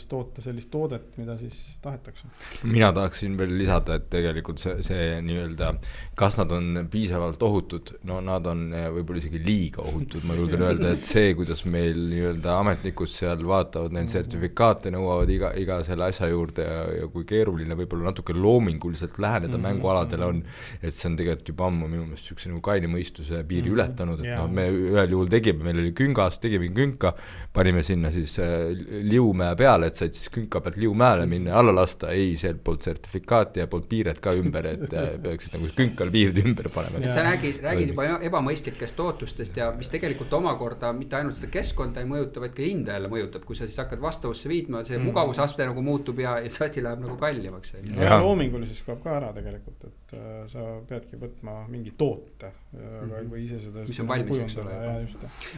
S3: toota sellist toodet, mida siis tahetakse.
S2: Mina tahaksin veel lisada, et tegelikult see nii-öelda, kas nad on piisavalt ohutud, nad on võib-olla isegi liiga ohutud, ma julgen öelda, et see, kuidas meil nii-öelda ametnikud seal vaatavad, need sertifikaate nõuavad iga selle asja juurde ja kui keeruline võib-olla natuke loominguliselt läheneda mängualadele on, et see on tegelikult juba ammu minu meelest üks nagu kaine mõistuse piiri ületanud, et me ühel juhul tegime, meil oli küngas, tegime künka, panime sinna siis Liumäe peale, et said siis künka pealt Liumäele minna alla lasta, ei, sealt poolt sertifikaati ja poolt piired ka ümber, et peaksid nagu künkal piirid ümber panema.
S1: Et sa räägid juba ebamõistlikest tootustest ja mis tegelikult omakorda mitte ainult seda keskkonda ei mõjuta, vaid ka hinda jälle mõjutab, kui sa siis hakkad vastavusse viitma, see mugavusaste nagu muutub ja see asi läheb nagu kallimaks.
S3: Ja loomingulisus kaob ka ära tegelikult, et sa peadki võtma mingi toote või ise seda
S1: mis on valmis, eks ole.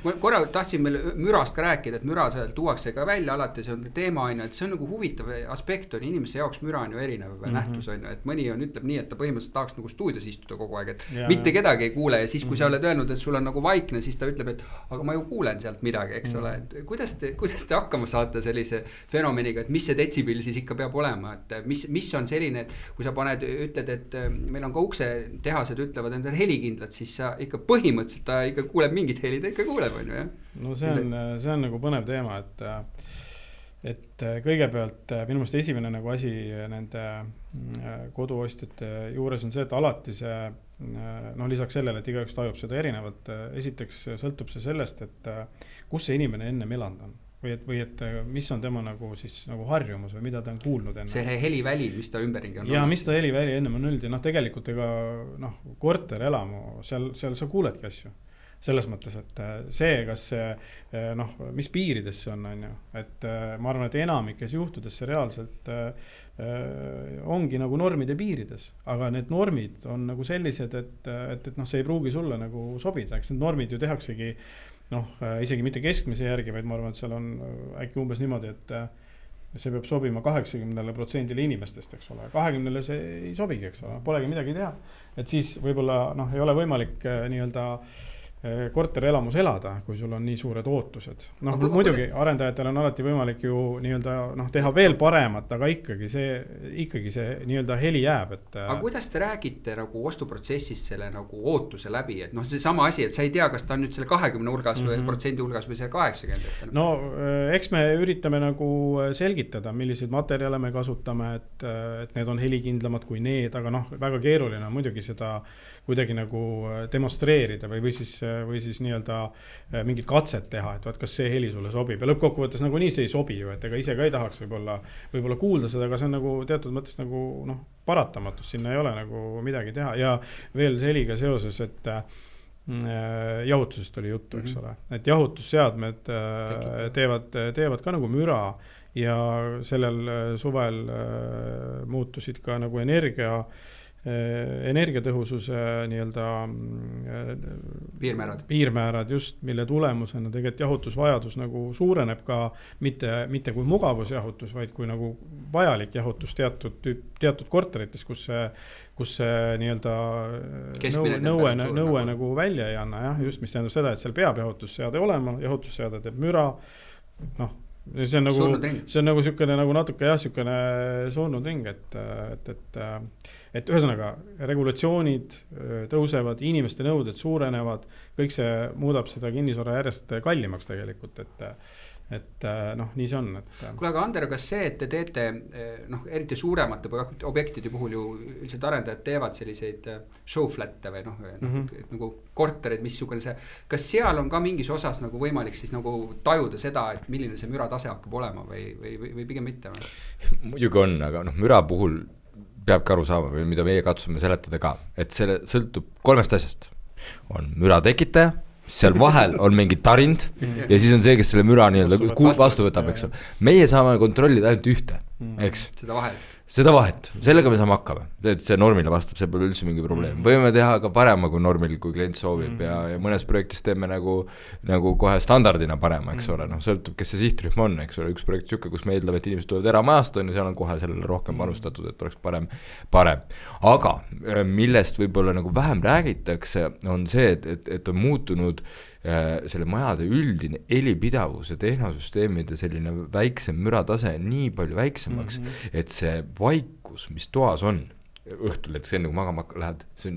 S1: Ma korra tahtsin meil mürast ka rääkida, et müra tuuakse ka välja alati, see on teema, et see on nagu huvitav aspekt on inimese jaoks, müra on ju erinev nähtus on ju, et mõni ütleb nii, et ta põhimõtteliselt tahaks nagu stuudios istuda kogu aeg, et mitte kedagi ei kuule ja siis kui sa oled öelnud, et sul on nagu vaikne, siis ta ütleb, et aga ma ju kuulen sealt midagi, eks ole, et kuidas te hakkama saate sellise fenomeniga, et mis see detsibil siis ikka peab olema, et mis on selline, et kui sa ütled, et meil on ka uksetehased ütlevad endale helikindlad, siis sa ikka põhimõtteliselt ta ikka kuuleb mingit heli, ta ikka kuuleb, on ju, jah?
S3: No see on nagu põnev teema, et kõigepealt minu meelest esimene nagu asi nende koduostjate juures on see, et alati see lisaks sellele, et igaüks tajub seda erinevalt, esiteks sõltub see sellest, et kus see inimene enne elanud on. või et mis on tema nagu siis nagu harjumus või mida ta on kuulnud enne.
S1: See heliväli, mis ta ümberringi on.
S3: Ja mis ta heliväli ennem on olnud ja tegelikult ega korterelamu, seal sa kuuledki asju. Selles mõttes, et see, kas see, mis piirides see on, et ma arvan, et enamikes juhtudes see reaalselt ongi nagu normide piirides, aga need normid on nagu sellised, et see ei pruugi sulle nagu sobida, eks need normid ju tehaksegi isegi mitte keskmise järgi, vaid ma arvan, et seal on äkki umbes niimoodi, et see peab sobima 80% inimestest, eks ole, 20% see ei sobigi, eks ole, polegi midagi teha, et siis võib-olla ei ole võimalik nii-öelda korterelamus elada, kui sul on nii suured ootused. Muidugi arendajatel on alati võimalik ju nii-öelda teha veel paremat, aga ikkagi see nii-öelda heli jääb.
S1: Aga kuidas te räägite nagu ostuprotsessist selle nagu ootuse läbi, et see sama asi, et sa ei tea, kas ta on nüüd selle 20 hulgas või protsendi hulgas või selle 80?
S3: No eks me üritame nagu selgitada, milliseid materjale me kasutame, et need on helikindlamad kui need, aga väga keeruline on muidugi seda kuidagi nagu demonstreerida või siis nii-öelda mingit katset teha, et kas see heli sulle sobib. Ja lõppkokkuvõttes nagu nii see ei sobi ju, et ega ise ka ei tahaks võib-olla kuulda seda, aga see on nagu teatud mõttes nagu paratamatus, sinna ei ole nagu midagi teha. Ja veel see heliga seoses, et jahutusest oli juttu, eks ole. Et jahutusseadmed teevad ka nagu müra ja sellel suvel muutusid ka nagu energiatõhususe nii-öelda piirmäärad just, mille tulemusena tegelikult jahutusvajadus nagu suureneb ka mitte kui mugavusjahutus, vaid kui nagu vajalik jahutus teatud korterites, kus see nii-öelda nõue nagu välja ei anna, just, mis tähendab seda, et seal peab jahutusseade olema, jahutusseade teeb müra, see on nagu sükene nagu natuke sükene surnud ring, et ühesõnaga regulatsioonid tõusevad, inimeste nõuded suurenevad, kõik see muudab seda kinnisvara järjest kallimaks tegelikult, et nii see on.
S1: Kuule, aga Ander, kas see, et te teete eriti suuremate objektide puhul ju üldiselt arendajad teevad selliseid showflatte või nagu korterid, missugune see, kas seal on ka mingis osas nagu võimalik siis nagu tajuda seda, et milline see müra tase hakkab olema või pigem mitte?
S2: Muidugi on, aga müra puhul peabki aru saama või mida meie katsume seletada ka, et selle sõltub 3 asjast. On müra tekitaja, seal vahel on mingi tarind ja siis on see, kes selle müra nii-öelda vastu võtab, eks. Meie saame kontrollida ainult ühte, eks. Seda vahet, sellega me saame hakkama, et see normile vastab, see pole üldse mingi probleem. Võime teha ka parema kui normil, kui klient soovib ja mõnes projektis teeme nagu kohe standardina parema, eks ole, sõltub, kes see sihtrühm on, eks ole, üks projekt sükke, kus me eeldame, et inimesed tulevad eramajast, on ja seal on kohe sellele rohkem panustatud, et oleks parem. Aga millest võib-olla nagu vähem räägitakse, on see, et on muutunud selle majade üldine helipidavus ja tehnosüsteemide selline väiksem müratase nii palju väiksemaks, et see vaikus, mis toas on õhtul, et enne kui magama lähed, see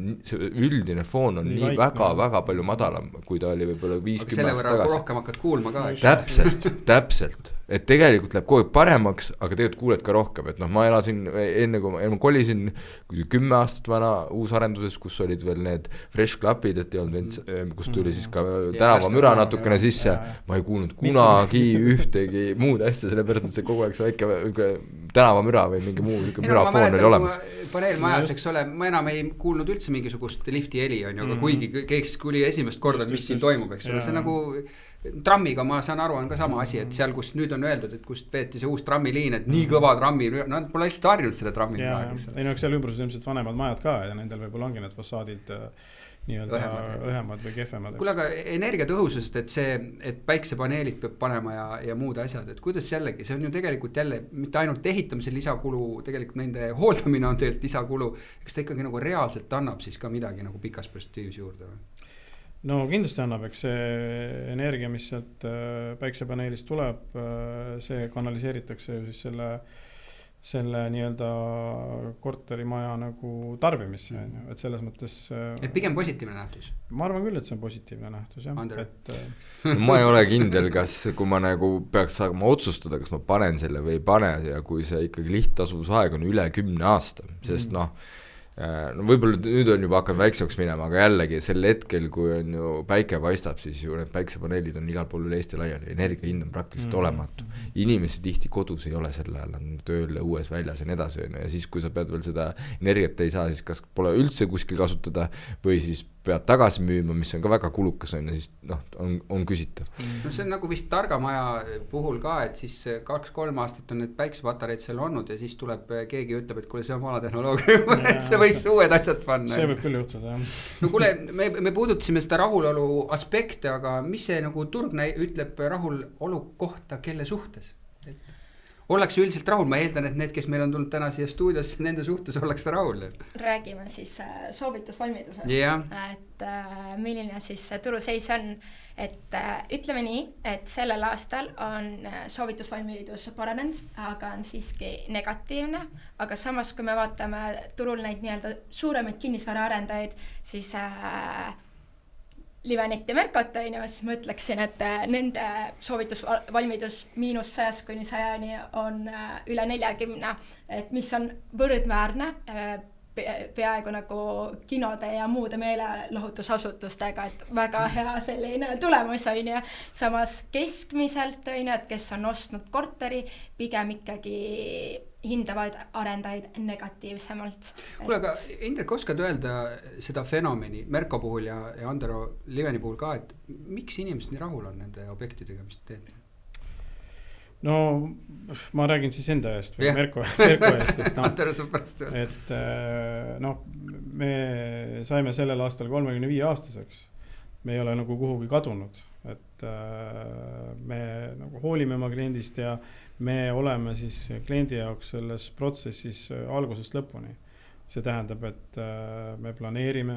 S2: üldine foon on nii väga palju madalam, kui ta oli võib-olla 50 aastat tagasi. Aga selle võrra rohkem hakkad kuulma ka. Täpselt. Et tegelikult läheb kogu aeg paremaks, aga tegelikult kuuled ka rohkem, et ma elasin enne kui ma kolisin 10 aastat vana uusarenduses, kus olid veel need fresh klapid, et ei olnud, kus tuli siis ka tänavamüra natukene sisse, ma ei kuulnud kunagi ühtegi muud asja, sellepärast, et see kogu aeg see väike tänavamüra või mingi muu mürafoon oli olemas.
S1: Paneelmajas, eks ole, ma enam ei kuulnud üldse mingisugust lifti heli, aga kuigi keegi kuli esimest korda, mis siin toimub, eks ole, see nagu trammiga ma saan aru, on ka sama asi, et seal, kus nüüd on öeldud, et kust veeti see uus trammiliin, et nii kõva trammi, nad pole hästi harjunud selle trammi.
S3: Seal ümbruses ilmselt vanemad majad ka ja nendel võib-olla ongi need fassaadid nii-öelda õhemad või kehvemad.
S1: Kuule, aga energiatõhususest, et päiksepaneelid peab panema ja muud asjad, et kuidas jällegi, see on ju tegelikult jälle mitte ainult ehitamise lisakulu, tegelikult nende hooldamine on tegelikult lisakulu, eks ta ikkagi nagu reaalselt annab siis ka midagi nagu pikas perspektiivis juurde või?
S3: No kindlasti annab, eks see energia, mis sealt päiksepaneelist tuleb, see kanaliseeritakse ju siis selle nii-öelda korterimaja nagu tarbimisse, et selles mõttes
S1: et pigem positiivne nähtus?
S3: Ma arvan küll, et see on positiivne nähtus, jah.
S2: Ma ei ole kindel, kas kui ma nagu peaks saama otsustada, kas ma panen selle või ei pane ja kui see ikkagi lihtasuvusaeg on üle 10 aasta, sest no võib-olla nüüd on juba hakanud väiksemaks minema, aga jällegi sel hetkel, kui on ju päike paistab, siis ju need päiksepaneelid on igal pool üle Eesti laiali, energia hind on praktiliselt olematu. Inimesi tihti kodus ei ole sel ajal, on tööl õues väljas ja nii edasi, ja siis kui sa pead veel seda energiat ei saa, siis kas pole üldse kuskil kasutada või siis pead tagasi müüma, mis on ka väga kulukas on ja siis on küsitav.
S1: No see on nagu vist targamaja puhul ka, et siis 2-3 aastat on need päiksepatareid seal olnud ja siis tuleb keegi ütleb, et kuule, see on vana tehnoloogia, et see võiks uued asjad panna.
S3: See võib küll juhtuda, jah.
S1: No kuule, me puudutasime seda rahulolu aspekte, aga mis see nagu turg ütleb rahulolu kohta, kelle suhtes? Ollakse üldiselt rahul, ma eeldan, et need, kes meil on tulnud täna siia stuudiosse, nende suhtes ollakse rahul.
S4: Räägime siis soovitusvalmidusest, et milline siis turuseis on, et ütleme nii, et sellel aastal on soovitusvalmidus paranenud, aga on siiski negatiivne, aga samas kui me vaatame turul neid nii-öelda suuremaid kinnisvaraarendajaid, siis Livenet ja Merkot, siis ma ütleksin, et nende soovitusvalmidus -100 kuni 100 on üle 40, et mis on võrdväärne peaaegu nagu kinode ja muude meelelahutusasutustega, et väga hea selline tulemus on ja samas keskmiselt on, et kes on ostnud korteri, pigem ikkagi hindavad arendajaid negatiivsemalt.
S1: Kuule, aga Indrek, oskad öelda seda fenomeni Merko puhul ja Andero Liveni puhul ka, et miks inimesed nii rahul on nende objektidega, mis te teete?
S3: No ma räägin siis enda eest või Merko eest, et me saime sellel aastal 35 aastaseks, me ei ole nagu kuhugi kadunud, et me nagu hoolime oma kliendist ja me oleme siis kliendi jaoks selles protsessis algusest lõpuni. See tähendab, et me planeerime,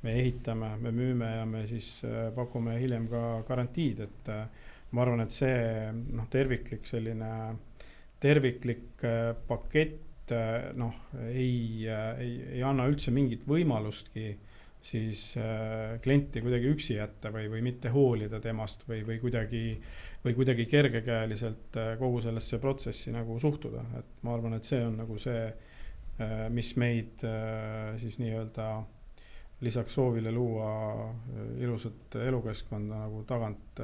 S3: me ehitame, me müüme ja me siis pakume hiljem ka garantiid, et ma arvan, et see terviklik pakett ei anna üldse mingit võimalustki siis klienti kuidagi üksi jätta või mitte hoolida temast või kuidagi kergekäeliselt kogu sellesse protsessi nagu suhtuda. Et ma arvan, et see on nagu see, mis meid siis nii-öelda lisaks soovile luua ilusat elukeskkonda nagu tagant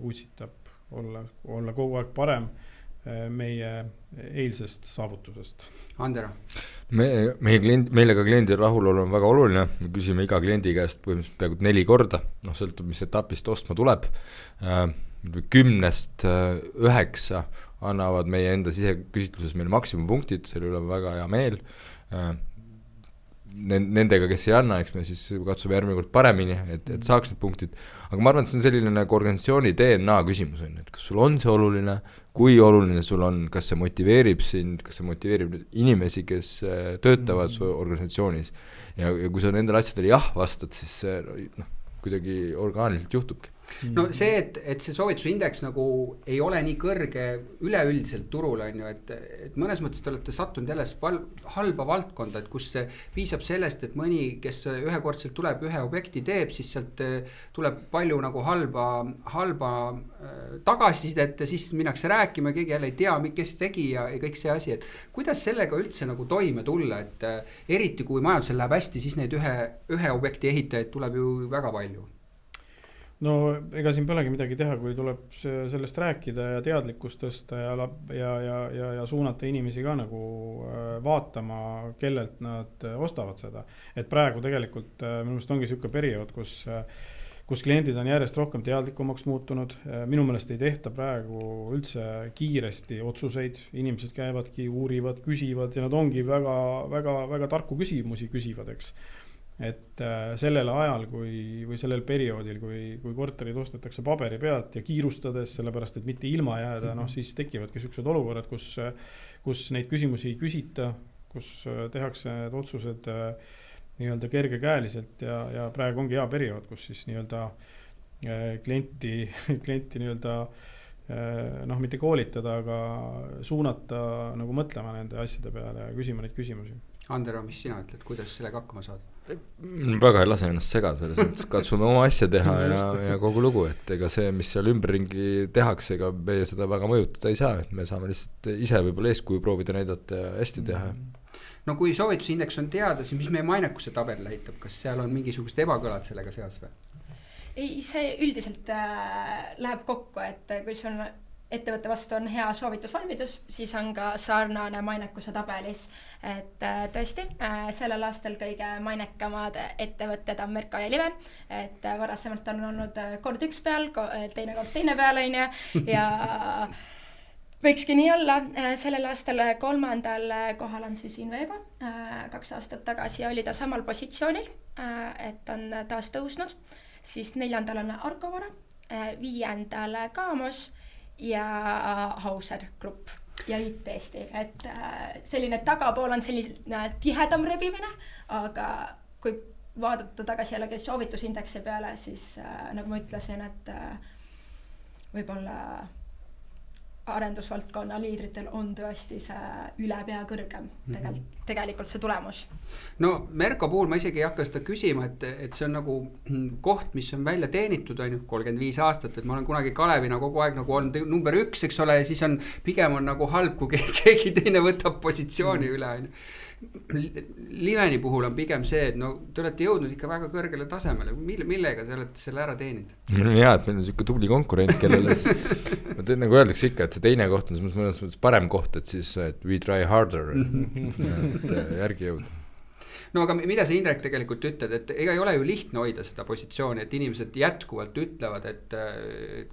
S3: utsitab, olla kogu aeg parem meie eilsest saavutusest.
S1: Andero?
S3: Meile
S2: ka kliendi rahulolu on väga oluline, me küsime iga kliendi käest põhimõtteliselt peaaegu 4 korda, sõltub mis etapist ostma tuleb, 10-st 9 annavad meie enda siseküsitluses meile maksimumpunktid, selle üle väga hea meel, nendega, kes ei anna, eks me siis katsume järgmine kord paremini, et saaks need punktid. Aga ma arvan, et see on selline nagu organisatsiooni DNA küsimus, et kas sul on see oluline, kui oluline sul on, kas see motiveerib sind, kas see motiveerib inimesi, kes töötavad su organisatsioonis. Ja kui sa nendele asjadele jah vastad, siis kuidagi orgaaniliselt juhtubki.
S1: No see, et see soovitusindeks nagu ei ole nii kõrge üleüldiselt turul on ju, et mõnes mõttes te olete sattunud jälle halba valdkonda, et kus piisab sellest, et mõni, kes ühekordselt tuleb ühe objekti teeb, siis sealt tuleb palju nagu halba tagasisidet ja siis minnakse rääkima, keegi jälle ei tea, kes tegi ja kõik see asi, et kuidas sellega üldse nagu toime tulla, et eriti kui majandusel läheb hästi, siis neid ühe objekti ehitajaid tuleb ju väga palju.
S3: No ega siin polegi midagi teha, kui tuleb sellest rääkida ja teadlikkust tõsta ja suunata inimesi ka nagu vaatama, kellelt nad ostavad seda. Et praegu tegelikult minu meelest ongi selline periood, kus kliendid on järjest rohkem teadlikumaks muutunud. Minu meelest ei tehta praegu üldse kiiresti otsuseid. Inimesed käivadki, uurivad, küsivad ja nad ongi väga, väga, väga tarku küsimusi küsivad, eks. Et sellel ajal või sellel perioodil, kui korterid ostetakse paberi pealt ja kiirustades, sellepärast, et mitte ilma jääda, siis tekivadki sellised olukorrad, kus neid küsimusi ei küsita, kus tehakse need otsused nii-öelda kergekäeliselt ja praegu ongi hea periood, kus siis nii-öelda klienti nii-öelda mitte koolitada, aga suunata nagu mõtlema nende asjade peale ja küsima neid küsimusi.
S1: Andero, mis sina ütled, kuidas sellega hakkama saada?
S2: Väga ei lase ennast segada, katsume oma asja teha ja kogu lugu, et ega see, mis seal ümberringi tehakse, ega meie seda väga mõjutada ei saa, et me saame lihtsalt ise võib-olla eeskuju proovida näidata ja hästi teha.
S1: no kui soovitusindeks on teada, siis mis meie mainekuse tabel näitab, kas seal on mingisugust ebakõlad sellega seas või?
S4: Ei, see üldiselt läheb kokku, et kui sul ettevõtte vastu on hea soovitusvalmidus, siis on ka sarnane mainekuse tabelis. Et tõesti, sellel aastal kõige mainekamad ettevõtted on Merko ja Liven, et varasemalt on olnud kord üks peal, teine kord teine peal on ja võikski nii olla. Sellel aastal 3. kohal on siis Invego. 2 aastat tagasi oli ta samal positsioonil, et on taas tõusnud. Siis 4. on Arkovara, 5. Kaamos ja Hauser Grupp ja IT-sti, et selline tagapool on selline tihedam rebimine, aga kui vaadata tagasi jällegi soovitusindeksi peale, siis nagu ma ütlesin, et võib-olla arendusvaldkonna liidritel on tõesti see üle pea kõrgem tegelikult see tulemus.
S1: No Merko puhul ma isegi ei hakka seda küsima, et see on nagu koht, mis on välja teenitud, on ju 35 aastat, et ma olen kunagi Kalevina kogu aeg nagu olnud number 1, eks ole, ja siis on pigem on nagu halb, kui keegi teine võtab positsiooni üle, on ju. Liveni puhul on pigem see, et no te olete jõudnud ikka väga kõrgele tasemele, millega te olete selle ära teeninud?
S2: Meil on hea, et meil on selline tubli konkurent, kellele nagu öeldakse ikka, et see teine koht on mõnes mõttes parem koht, et siis et we try harder, et järgi jõuda.
S1: No aga mida sa Indrek tegelikult ütled, et ega ei ole ju lihtne hoida seda positsiooni, et inimesed jätkuvalt ütlevad, et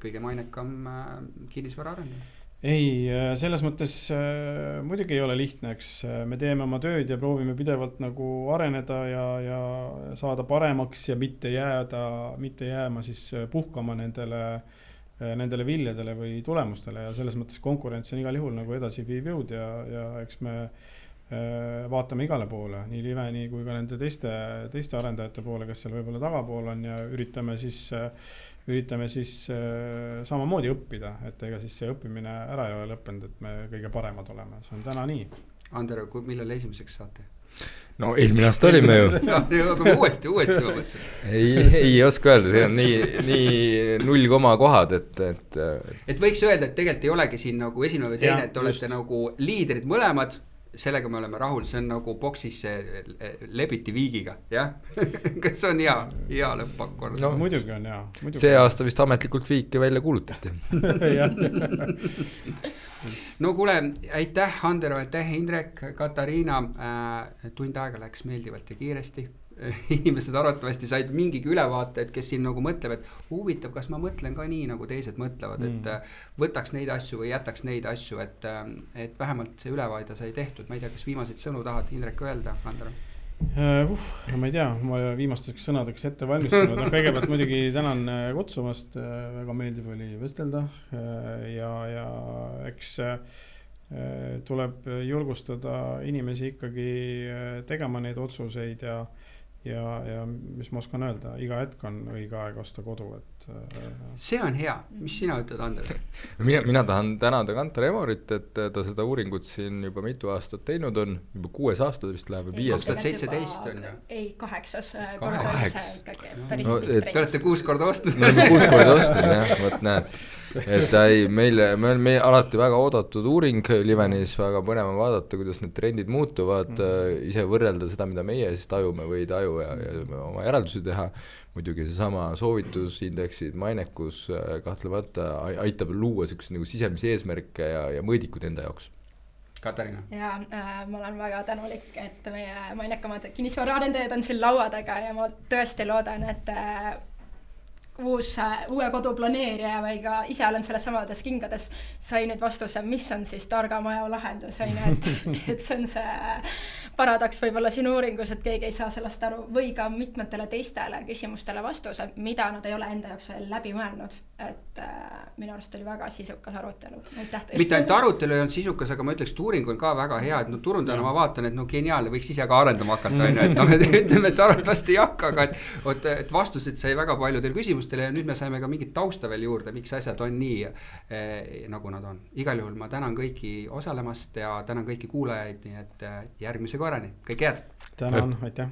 S1: kõige mainekam kinnisvara arendamine?
S3: Ei, selles mõttes muidugi ei ole lihtne, eks me teeme oma tööd ja proovime pidevalt nagu areneda ja saada paremaks ja mitte jääma siis puhkama nendele viljadele või tulemustele ja selles mõttes konkurents on igal juhul nagu edasi viiv jõud ja eks me vaatame igale poole, nii Liveni kui ka nende teiste arendajate poole, kes seal võib-olla tagapool on ja üritame siis samamoodi õppida, et ega siis see õppimine ära ei ole lõppenud, et me kõige paremad oleme, see on täna nii.
S1: Ander, millal esimeseks saate?
S2: No eelmine aasta olime ju.
S1: Aga uuesti ma mõtlen.
S2: Ei oska öelda, see on nii 0 kohad,
S1: et võiks öelda, et tegelikult ei olegi siin nagu esimene või teine, et olete nagu liidrid mõlemad, sellega me oleme rahul, see on nagu boksis lebiti viigiga, jah? Kas on hea lõppakord?
S3: No muidugi on hea.
S2: See aasta vist ametlikult viike välja kuulutati.
S1: No kuule, aitäh Andero, aitäh Indrek, Katariina, tund aega läks meeldivalt ja kiiresti. Inimesed arvatavasti said mingigi ülevaate, et kes siin nagu mõtleb, et huvitav, kas ma mõtlen ka nii, nagu teised mõtlevad, et võtaks neid asju või jätaks neid asju, et vähemalt see ülevaade sai tehtud. Ma ei tea, kas viimaseid sõnu tahad Indrek öelda, Andero?
S3: No ma ei tea, ma viimasteks sõnadeks ette valmistunud, kõigepealt muidugi tänan kutsumast, väga meeldiv oli vestelda ja eks tuleb julgustada inimesi ikkagi tegema neid otsuseid ja mis ma oskan öelda, iga hetk on õige aeg osta kodu, et
S1: see on hea, mis sina ütled, Ander?
S2: Mina tahan tänada Kantar Emorit, et ta seda uuringut siin juba mitu aastat teinud on, juba 6 aastat vist läheb
S1: 2017 on ju?
S4: Ei, 8.
S1: Te olete 6 korda ostnud?
S2: Me oleme 6 korda ostnud, jah, võt näed. Et meil alati väga oodatud uuring Livenis, väga põnev vaadata, kuidas need trendid muutuvad, ise võrrelda seda, mida meie siis tajume või taju ja oma järeldusi teha. Muidugi see sama soovitusindeksid, mainekus kahtlemata aitab luua sellised nagu sisemisi eesmärke ja mõõdikud enda jaoks.
S1: Katariina?
S4: Ja ma olen väga tänulik, et meie mainekamad kinnisvaraarendajad on siin laua taga ja ma tõesti loodan, et uue kodu planeerija või ka ise olen selle samades kingades, sai nüüd vastuse, mis on siis targa maja lahendus, et see on see paradoks võib-olla sinu uuringus, et keegi ei saa sellest aru või ka mitmetele teistele küsimustele vastuse, mida nad ei ole enda jaoks veel läbi mõelnud, et minu arust oli väga sisukas arutelu.
S1: Mitte ainult arutelu ei olnud sisukas, aga ma ütleks, et uuring on ka väga hea, et turundajana ma vaatan, et geniaalne, võiks ise ka arendama hakata, et ütleme, et arvatavasti ei hakka, aga et vastused sai väga paljudel küsimustele ja nüüd me saime ka mingit tausta veel juurde, miks asjad on nii, nagu nad on. Igal juhul ma tänan kõiki osalemast ja tänan kõiki kuulajaid, nii et järgmise korrani. Kõik head!
S3: Tänan, aitäh!